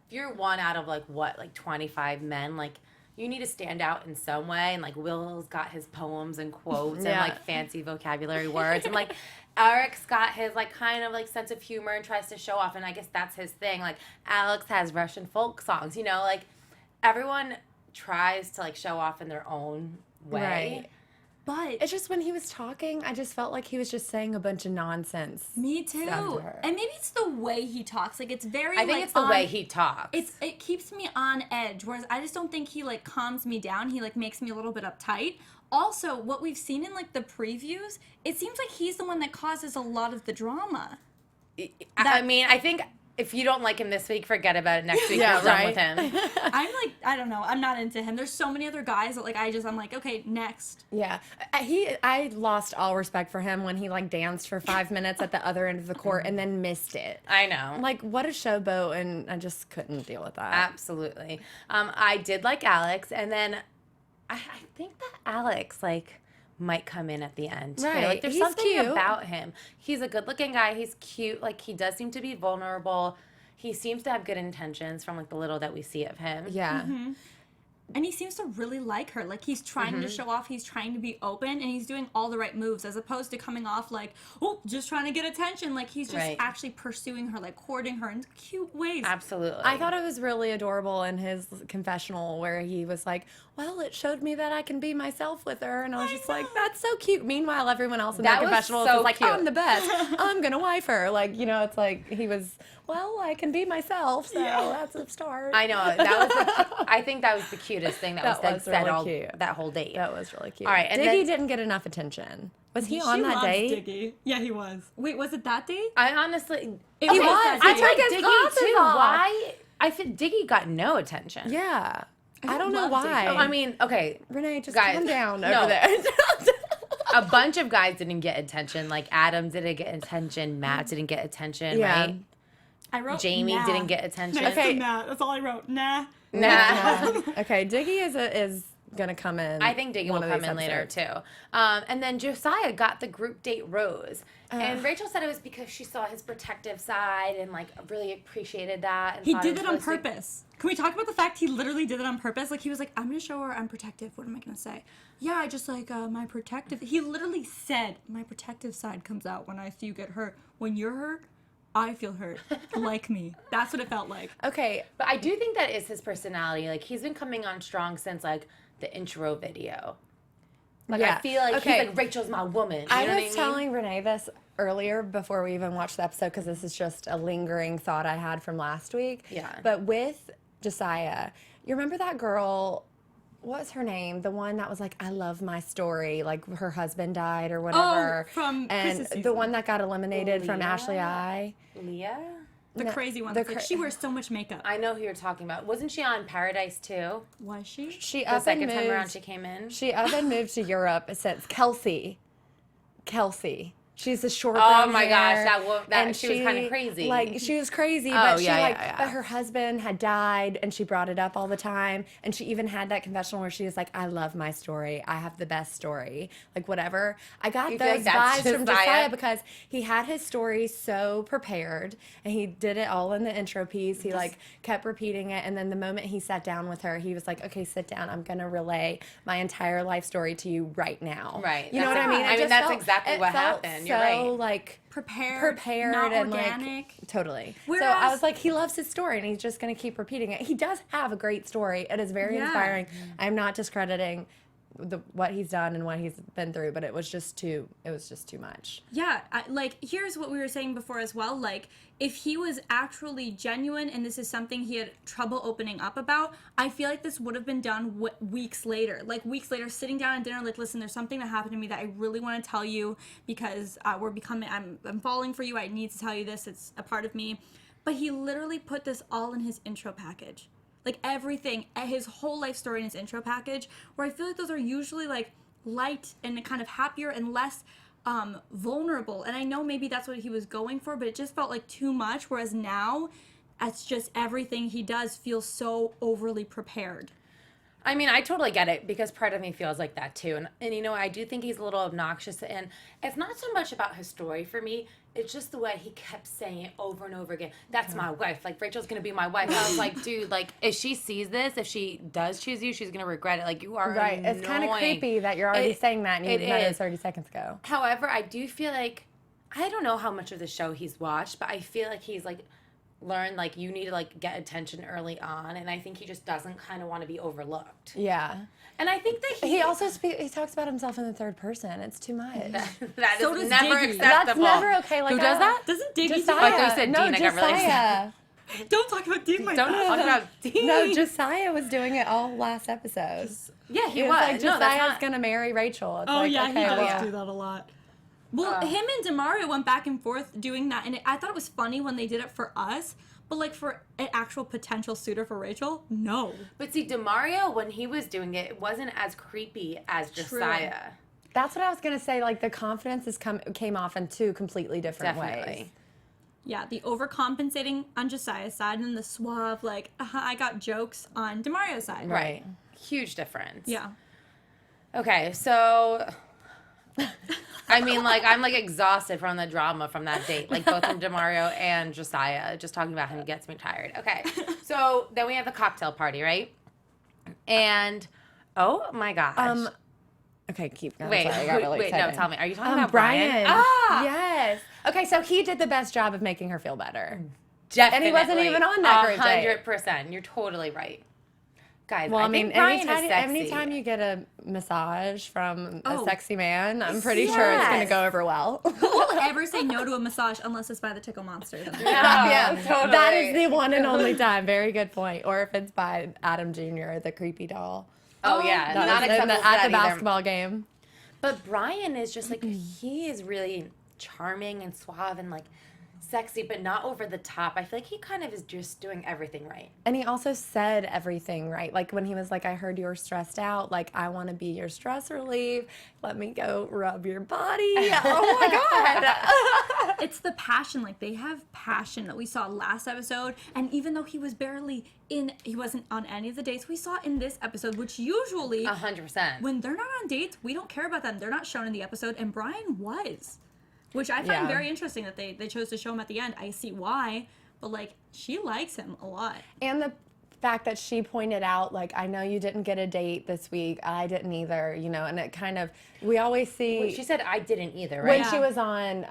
if you're one out of like 25 men, like you need to stand out in some way. And like Will's got his poems and quotes and Yeah. like fancy vocabulary words. And like Eric's got his like kind of like sense of humor and tries to show off. And I guess that's his thing. Like Alex has Russian folk songs, like everyone tries to like show off in their own way. Right. But It's just when he was talking, I just felt like he was just saying a bunch of nonsense. me too. Stuff to her. And maybe it's the way he talks. Like it's very. I think like, it's the on- way he talks. It keeps me on edge, whereas I just don't think he like calms me down. He like makes me a little bit uptight. Also, what we've seen in like the previews, it seems like he's the one that causes a lot of the drama. I mean, I think if you don't like him this week, forget about it. Next week, Yeah, you're done right. with him. I'm like, I don't know. I'm not into him. There's so many other guys that like I'm like, okay, next. Yeah. I lost all respect for him when he like danced for 5 minutes at the other end of the court and then missed it. I know. Like, what a showboat, and I just couldn't deal with that. Absolutely. I did like Alex, and then I think that Alex like might come in at the end too. Right. Like there's He's something cute. about him. He's a good-looking guy. He's cute. Like he does seem to be vulnerable. He seems to have good intentions from like the little that we see of him. Yeah. And he seems to really like her. Like he's trying to show off, he's trying to be open, and he's doing all the right moves as opposed to coming off like, oh, just trying to get attention. Like he's just Right. actually pursuing her, like courting her in cute ways. Absolutely. I thought it was really adorable in his confessional where he was like, well, it showed me that I can be myself with her. And I was just like, that's so cute. Meanwhile, everyone else in That that was confessional so was like, cute. I'm the best. I'm going to wife her. Like, it's like he was, well, I can be myself. So that's a start. I know. That was I think that was the cutest thing that was said really all cute. that whole date. That was really cute. All right, and Diggy then- didn't get enough attention. Was he She on that loves date? Diggy. Yeah, he was. Wait, was it that date? I honestly He okay, was. I He like took his Diggy glasses too. off. Why? I think Diggy got no attention. Yeah. I don't know love Diggy. why. Oh, I mean, okay. Renee, just Guys, calm down no. over there. A bunch of guys didn't get attention. Like Adam didn't get attention. Matt didn't get attention. Yeah. Right? I wrote Jamie nah. didn't get attention. Next to Okay. nah. That's all I wrote. Nah. Nah. Okay, Diggy is gonna come in. I think Diggy will come in later too. And then Josiah got the group date rose, and Rachel said it was because she saw his protective side and like really appreciated that. And he did it on purpose. Can we talk about the fact he literally did it on purpose? Like he was like, I'm gonna show her I'm protective. What am I gonna say? Yeah, I just like my protective. He literally said my protective side comes out when I see you get hurt. When you're hurt, I feel hurt. Like me. That's what it felt like. Okay, But I do think that is his personality. Like he's been coming on strong since like the intro video. Like I feel like he's like, Rachel's my woman. You know what I mean? telling Renee this earlier before we even watched the episode because this is just a lingering thought I had from last week. Yeah. But with Josiah, you remember that girl? What was her name? The one that was like, I love my story. Like her husband died or whatever. Oh, from and Chris's the season. one that got eliminated from Leah? Ashley I. Leah? The No, crazy one. the Like, she wears so much makeup. I know who you're talking about. Wasn't she on Paradise too? Was she? She The up and second time moved. around she came in. She up and moved to Europe since Kelsey. She's a short Oh brown my hair, gosh, that and she was kinda crazy. Like she was crazy, Oh, but she yeah. but her husband had died, and she brought it up all the time. And she even had that confessional where she was like, "I love my story. I have the best story. Like whatever." I got You feel those like that's vibes from Josiah? Josiah because he had his story so prepared, and he did it all in the intro piece. He like kept repeating it, and then the moment he sat down with her, he was like, "Okay, sit down. I'm gonna relay my entire life story to you right now." Right. You know what That's I mean? right. It I mean, just that's felt- exactly it what felt happened. You're so, right. like Prepared, not not organic. organic. Totally. So Whereas- I was like, he loves his story, and he's just going to keep repeating it. He does have a great story. It is very inspiring. I'm not discrediting what he's done and what he's been through, but it was just too much. Yeah, like here's what we were saying before as well. Like if he was actually genuine and this is something he had trouble opening up about, I feel like this would have been done weeks later. Like weeks later, sitting down at dinner, like, listen, there's something that happened to me that I really want to tell you because I'm falling for you. I need to tell you this. It's a part of me. But he literally put this all in his intro package. Like everything, his whole life story in his intro package, where I feel like those are usually like light and kind of happier and less vulnerable. And I know maybe that's what he was going for, but it just felt like too much. Whereas now, it's just everything he does feels so overly prepared. I mean, I totally get it because part of me feels like that too. And you know, I do think he's a little obnoxious. And it's not so much about his story for me. It's just the way he kept saying it over and over again. That's my wife. Like, Rachel's going to be my wife. I was like, dude, like, if she sees this, if she does choose you, she's going to regret it. Like, you are Right. annoying. It's kind of creepy that you're already saying that, and you met her 30 seconds ago. However, I do feel like, I don't know how much of the show he's watched, but I feel like he's, like, learned, like, you need to, like, get attention early on. And I think he just doesn't kind of want to be overlooked. Yeah. And I think that He also he talks about himself in the third person. It's too much. that So is does never Diggy. acceptable. That's never okay. Like Who does that? Doesn't Diggy Josiah. I thought you said no, Dean. I got really Josiah. Don't talk about Dean like Don't that. talk about Dean. No, Josiah was doing it all last episode. Yeah, he He was. was like, No, that's Josiah's not. gonna marry Rachel. It's Oh like, yeah, okay, he does well. do that a lot. Well, him and DeMario went back and forth doing that, and I thought it was funny when they did it for us, but like for an actual potential suitor for Rachel, no. But see, DeMario, when he was doing it, it wasn't as creepy as Josiah. That's what I was gonna say. Like the confidence came off in two completely different Definitely. ways. Yeah, the overcompensating on Josiah's side and the suave, like, I got jokes on DeMario's side. Right. Huge difference. Yeah. Okay, so I mean, like, I'm like exhausted from the drama from that date, like both from DeMario and Josiah. Just talking about him gets me tired. Okay, so then we have the cocktail party, right? And oh my gosh, Okay, keep going. wait, Sorry, I got really wait, no, excited. tell me, are you talking about Bryan. Ah, Yes. Okay, so he did the best job of making her feel better. definitely. And he wasn't even on that group date. 100%. You're totally right, guys. Well, I mean, think Bryan is sexy. anytime you get a massage from a Oh. sexy man, I'm pretty sure it's going to Yes. go over well. Who will ever say no to a massage unless it's by the Tickle Monster? Yeah, totally. That is the one and only time. Very good point. Or if it's by Adam Jr., the creepy doll. Oh yeah, That not was acceptable for at that the either. basketball game. But Bryan is just like, he is really charming and suave and like sexy, but not over the top. I feel like he kind of is just doing everything right. And he also said everything right. Like when he was like, I heard you were stressed out. Like, I want to be your stress relief. Let me go rub your body. Oh my God. It's the passion. Like, they have passion that we saw last episode. And even though he was barely he wasn't on any of the dates we saw in this episode, which usually 100%. when they're not on dates, we don't care about them. They're not shown in the episode. And Bryan was. Which I find very interesting that they chose to show him at the end. I see why, but, like, she likes him a lot. And the fact that she pointed out, like, I know you didn't get a date this week. I didn't either, you know, and it kind of, we always see. Wait, she said I didn't either, right? When she was on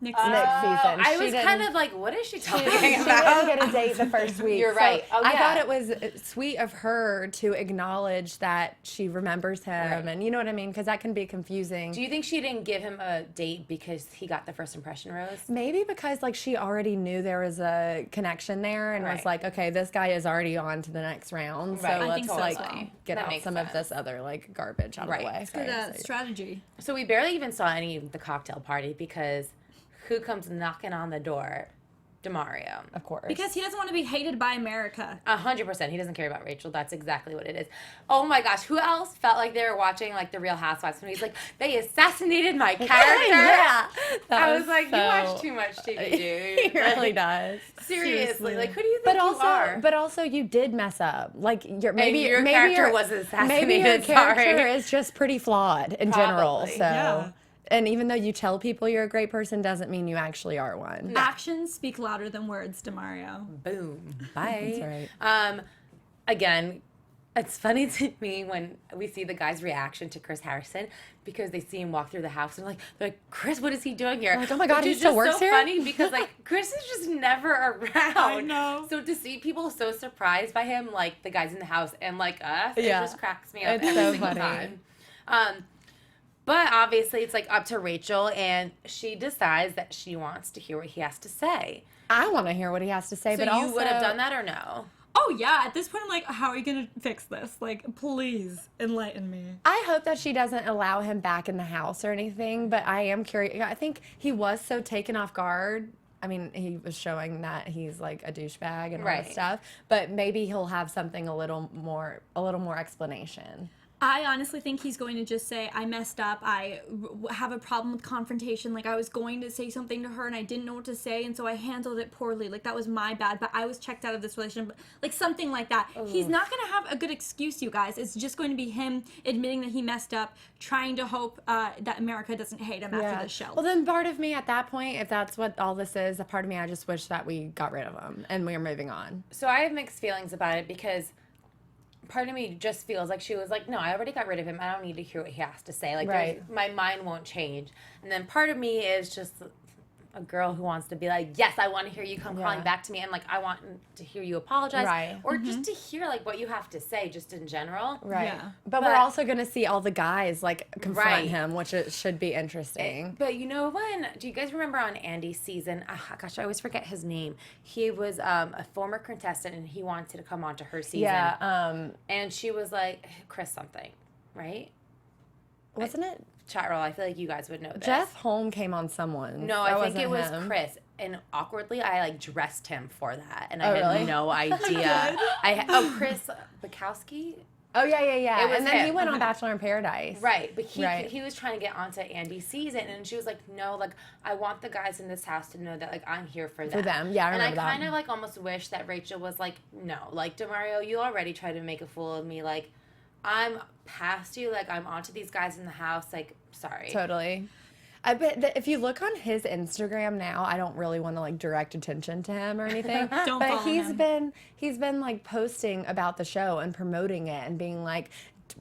Nick season. I She was didn't- kind of like, what is she talking She didn't about? get a date the first week. You're So right. Oh, I yeah. thought it was sweet of her to acknowledge that she remembers him, Right. and you know what I mean? Because that can be confusing. Do you think she didn't give him a date because he got the first impression rose? Maybe because, like, she already knew there was a connection there and was Right. like, okay, this guy is already on to the next round, so Right. I let's, think so like, as well. get That out makes some of sense. this other, like, garbage out Right. of the way. It's Good Sorry. strategy. So we barely even saw any of the cocktail party because who comes knocking on the door? DeMario. Of course. Because he doesn't want to be hated by America. 100%. He doesn't care about Rachel. That's exactly what it is. Oh my gosh. Who else felt like they were watching like the Real Housewives when he's like, they assassinated my character? yeah. That I was like, you so- watch too much TV, dude. He really does. Seriously. Like, who do you think But also, you did mess up. Like, maybe your maybe character your- was assassinated. Maybe your character Sorry. is just pretty flawed in general. Probably. So, Yeah. and even though you tell people you're a great person, doesn't mean you actually are one. Actions speak louder than words, DeMario. Boom. Bye. That's right. Again, it's funny to me when we see the guy's reaction to Chris Harrison because they see him walk through the house and they're like, Chris, what is he doing here? Like, oh my God, Which he is still just works so here? funny because like Chris is just never around. I know. So to see people so surprised by him, like the guys in the house and like us, Yeah. it just cracks me up It's every so single funny. time. But obviously it's like up to Rachel and she decides that she wants to hear what he has to say. I want to hear what he has to say, So but you also would have done that or no? Oh, yeah. At this point, I'm like, how are you going to fix this? Like, please enlighten me. I hope that she doesn't allow him back in the house or anything, but I am curious. I think he was so taken off guard. I mean, he was showing that he's like a douchebag and all Right. that stuff, but maybe he'll have something a little more explanation. I honestly think he's going to just say, I messed up. I have a problem with confrontation. Like, I was going to say something to her and I didn't know what to say, and so I handled it poorly. Like, that was my bad, but I was checked out of this relationship. Like, something like that. He's not going to have a good excuse, you guys. It's just going to be him admitting that he messed up, trying to hope that America doesn't hate him after the show. Well, then part of me at that point, if that's what all this is, a part of me, I just wish that we got rid of him and we are moving on. So I have mixed feelings about it because part of me just feels like she was like, no, I already got rid of him. I don't need to hear what he has to say. Like, Right. my mind won't change. And then part of me is just a girl who wants to be like, yes, I want to hear you come Yeah. calling back to me. And, like, I want to hear you apologize. Right. Or just to hear, like, what you have to say just in general. Right. Yeah. But we're also going to see all the guys, like, confront Right. him, which it should be interesting. But you know when? Do you guys remember on Andy's season? Gosh, I always forget his name. He was a former contestant, and he wanted to come on to her season. Yeah. And she was like, Chris something, right? Wasn't it? Chat roll. I feel like you guys would know this. Jeff Holm came on someone. No, That I think it was wasn't him. Chris. And awkwardly, I like dressed him for that, and Oh, I had really? no idea. Chris Bukowski. Oh, yeah. It was And then he him. went on Bachelor in Paradise. Right, but Right. he was trying to get onto Andy's season, and she was like, "No, like I want the guys in this house to know that like I'm here for them." For them, yeah, I remember And that. I kind of like almost wish that Rachel was like, "No, like DeMario, you already tried to make a fool of me. Like I'm past you. Like I'm onto these guys in the house. Like sorry." Totally. I bet that if you look on his Instagram now, I don't really want to like direct attention to him or anything. Don't but follow he's been like posting about the show and promoting it and being like,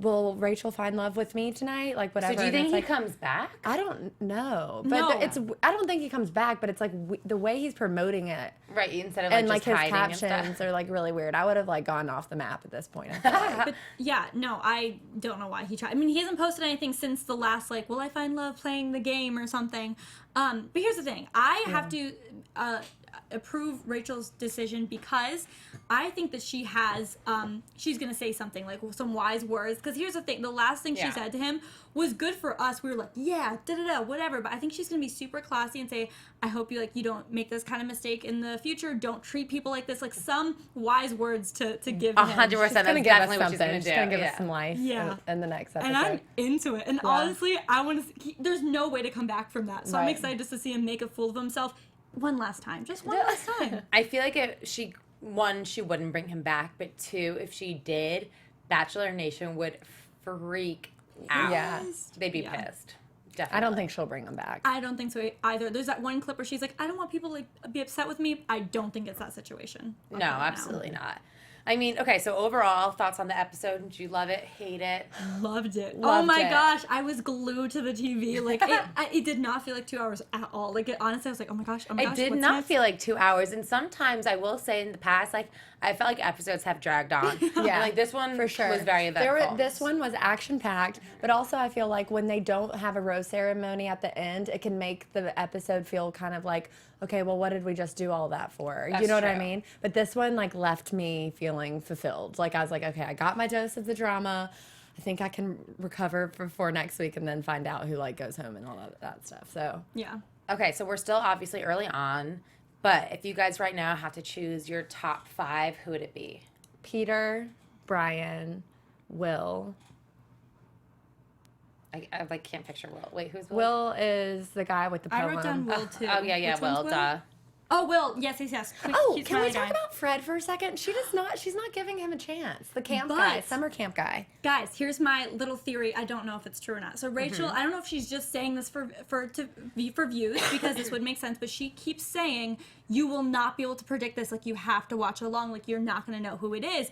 will Rachel find love with me tonight? Like whatever. So do you And think it's he like, comes back? I don't know, but No. I don't think he comes back. But it's like the way he's promoting it Right, instead of and like like just his hiding and captions stuff. are like really weird. I would have like gone off the map at this point. I feel like. But yeah, no, I don't know why he tried. I mean, he hasn't posted anything since the last, like, will I find love playing the game or something. But here's the thing. I have to approve Rachel's decision because I think that she has, she's going to say something, like some wise words. Because here's the thing, the last thing she said to him was good for us. We were like, yeah, whatever. But I think she's going to be super classy and say, I hope you don't make this kind of mistake in the future. Don't treat people like this. Like some wise words to give him. 100%. That's definitely what she's going to do. She's going to give us some life in the next episode. And I'm into it. And honestly, I want to. There's no way to come back from that. So I'm excited just to see him make a fool of himself one last time. Just one last time. I feel like she wouldn't bring him back, but two, if she did, Bachelor Nation would freak out. Yeah. They'd be pissed. Definitely. I don't think she'll bring him back. I don't think so either. There's that one clip where she's like, I don't want people to be upset with me. I don't think it's that situation. No, absolutely not. I mean, okay, so overall, thoughts on the episode? Did you love it, hate it? Loved it. Loved oh my it. gosh, I was glued to the TV. Like, it did not feel like 2 hours at all. Like, honestly, I was like, oh my gosh, It did not feel like 2 hours, and sometimes I will say in the past, like, I felt like episodes have dragged on. Yeah, like this one for sure was very eventful. This one was action packed, but also I feel like when they don't have a rose ceremony at the end, it can make the episode feel kind of like, okay, well, what did we just do all that for? That's you know what I true. mean? But this one like left me feeling fulfilled. Like I was like, okay, I got my dose of the drama. I think I can recover for next week and then find out who like goes home and all that stuff. So Yeah. Okay, so we're still obviously early on, but if you guys right now have to choose your top 5, who would it be? Peter, Bryan, Will. I like can't picture Will. Wait, who's Will? Will is the guy with the poem. I wrote down Will too. Oh yeah, Which one's Will. Duh. Oh, Will. Yes. Oh, He's can we my talk guy. about Fred for a second? She's not giving him a chance. The camp But- guy, summer camp guy. Guys, here's my little theory. I don't know if it's true or not. So Rachel, Mm-hmm. I don't know if she's just saying this for views because this would make sense, but she keeps saying you will not be able to predict this. Like you have to watch along. Like you're not going to know who it is.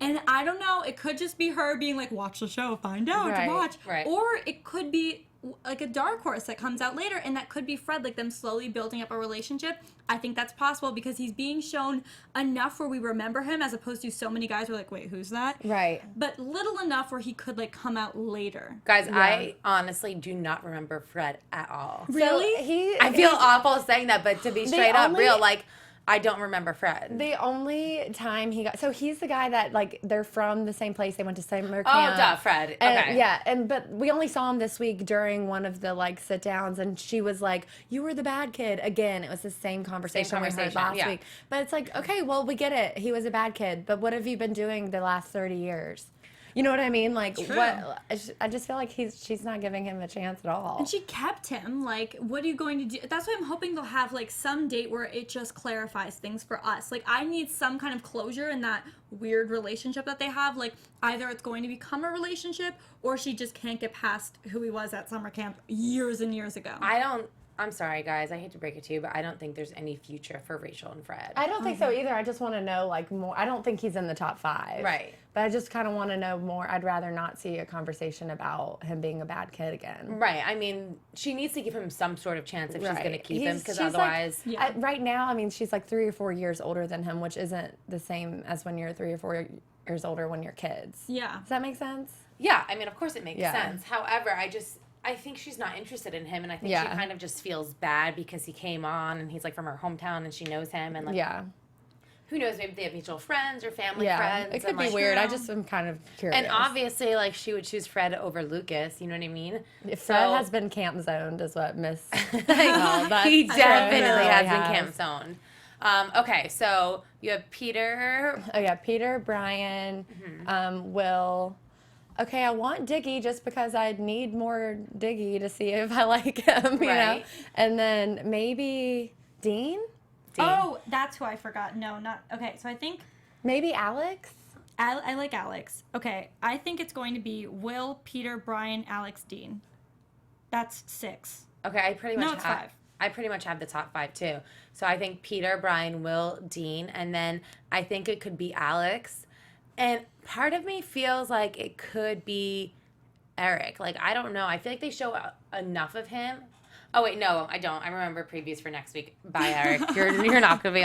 And I don't know. It could just be her being like, watch the show, find out, Right, watch. right. Or it could be like a dark horse that comes out later, and that could be Fred, like them slowly building up a relationship. I think that's possible because he's being shown enough where we remember him, as opposed to so many guys were like, wait, who's that? Right. But little enough where he could like come out later. Guys, I honestly do not remember Fred at all. Really? I feel awful saying that, but to be straight up only- real, like I don't remember Fred. The only time he got, so he's the guy that like they're from the same place. They went to summer Oh, camp. duh, Fred. And, Okay. yeah, but we only saw him this week during one of the like sit downs, and she was like, "You were the bad kid again." It was the same conversation we heard last yeah. week. But it's like, okay, well, we get it. He was a bad kid, but what have you been doing the last 30 years? You know what I mean? Like, True. what? I just feel like she's not giving him a chance at all. And she kept him. Like, what are you going to do? That's why I'm hoping they'll have like some date where it just clarifies things for us. Like, I need some kind of closure in that weird relationship that they have. Like, either it's going to become a relationship or she just can't get past who he was at summer camp years and years ago. I'm sorry, guys. I hate to break it to you, but I don't think there's any future for Rachel and Fred. I don't think so either. I just want to know like more. I don't think he's in the top 5. Right. But I just kind of want to know more. I'd rather not see a conversation about him being a bad kid again. Right. I mean, she needs to give him some sort of chance if she's going to keep him, because She's otherwise... like, right now, I mean, she's like 3 or 4 years older than him, which isn't the same as when you're 3 or 4 years older when you're kids. Yeah. Does that make sense? Yeah, I mean, of course it makes Yeah. sense. However, I think she's not interested in him, and I think she Yeah. kind of just feels bad because he came on, and he's like from her hometown, and she knows him, and like, Yeah. who knows, maybe they have mutual friends or family Yeah. friends. It could and, be like, weird. I just am kind of curious. And obviously, like, she would choose Fred over Lucas, you know what I mean? If Fred has been camp zoned, is what Miss. He definitely really has been has. camp zoned. Okay, so you have Peter. Oh yeah, Peter, Bryan, Will. Okay, I want Diggy just because I need more Diggy to see if I like him, you know? Right. And then maybe Dean? Oh, that's who I forgot. No, not... Okay, so I think... Maybe Alex? I like Alex. Okay, I think it's going to be Will, Peter, Bryan, Alex, Dean. That's 6. Okay, I pretty much No, it's 5. I pretty much have the top 5 too. So I think Peter, Bryan, Will, Dean, and then I think it could be Alex. And part of me feels like it could be Eric. Like, I don't know. I feel like they show enough of him. Oh, wait, no, I don't. I remember previews for next week. Bye, Eric. You're not going to be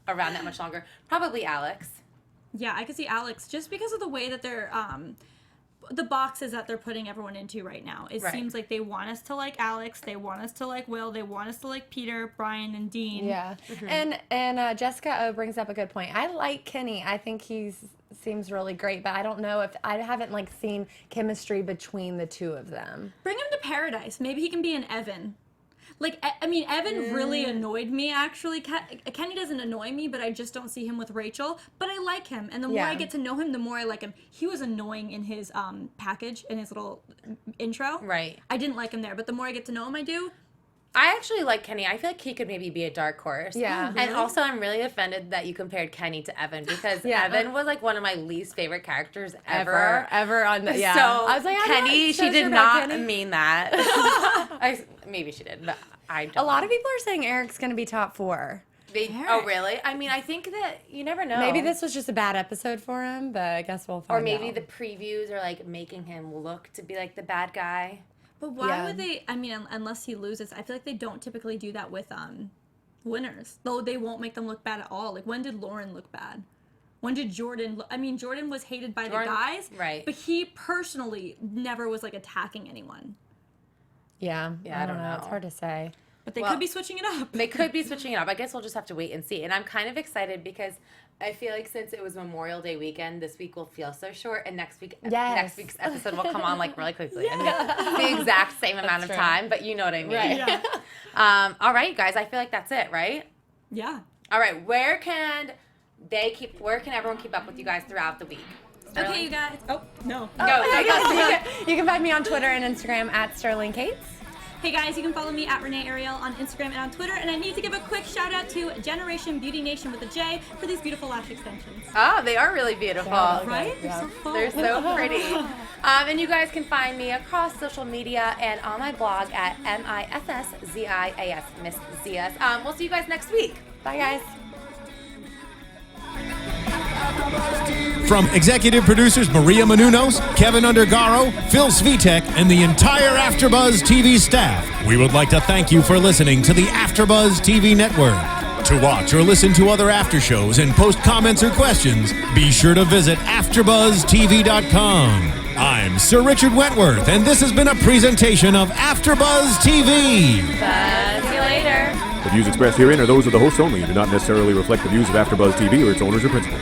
around that much longer. Probably Alex. Yeah, I could see Alex just because of the way that they're the boxes that they're putting everyone into right now. It seems like they want us to like Alex, they want us to like Will, they want us to like Peter, Bryan, and Dean. Yeah. And Jessica O brings up a good point. I like Kenny. I think seems really great, but I don't know if I haven't like seen chemistry between the two of them. Bring him to Paradise. Maybe he can be an Evan. Like, I mean, Evan really annoyed me, actually. Kenny doesn't annoy me, but I just don't see him with Rachel. But I like him. And the more I get to know him, the more I like him. He was annoying in his package, in his little intro. Right. I didn't like him there. But the more I get to know him, I do. I actually like Kenny. I feel like he could maybe be a dark horse. Yeah. And also, I'm really offended that you compared Kenny to Evan because Evan was like one of my least favorite characters ever on the, So I was like, Kenny, she did not mean that. Maybe she did, but I don't. A lot of people are saying Eric's going to be top 4. Oh, really? I mean, I think that you never know. Maybe this was just a bad episode for him, but I guess we'll find out. Or maybe the previews are like making him look to be like the bad guy. But why would they? I mean, unless he loses, I feel like they don't typically do that with winners. Though they won't make them look bad at all. Like, when did Lauren look bad? When did Jordan? I mean, Jordan was hated by the guys, right? But he personally never was like attacking anyone. Yeah, I don't know. It's hard to say. But they could be switching it up. They could be switching it up. I guess we'll just have to wait and see. And I'm kind of excited because I feel like since it was Memorial Day weekend, this week will feel so short, and next week's episode will come on like really quickly. I mean, the exact same amount of time, but you know what I mean. Right. Yeah. All right, you guys. I feel like that's it, right? Yeah. All right. Where can everyone keep up with you guys throughout the week? Sterling? Okay, you guys. Oh no. You can find me on Twitter and Instagram at Sterling Cates. Hey guys, you can follow me at Renee Ariel on Instagram and on Twitter. And I need to give a quick shout out to Generation Beauty Nation with a J for these beautiful lash extensions. Oh, they are really beautiful. Right? They're so fun. They're so pretty. And you guys can find me across social media and on my blog at MISSZIAS, Miss Zias. We'll see you guys next week. Bye, guys. From executive producers Maria Menounos, Kevin Undergaro, Phil Svitek, and the entire AfterBuzz TV staff, we would like to thank you for listening to the AfterBuzz TV network. To watch or listen to other after shows and post comments or questions, be sure to visit AfterBuzzTV.com. I'm Sir Richard Wentworth, and this has been a presentation of AfterBuzz TV. See you later. The views expressed herein are those of the hosts only and do not necessarily reflect the views of AfterBuzz TV or its owners or principals.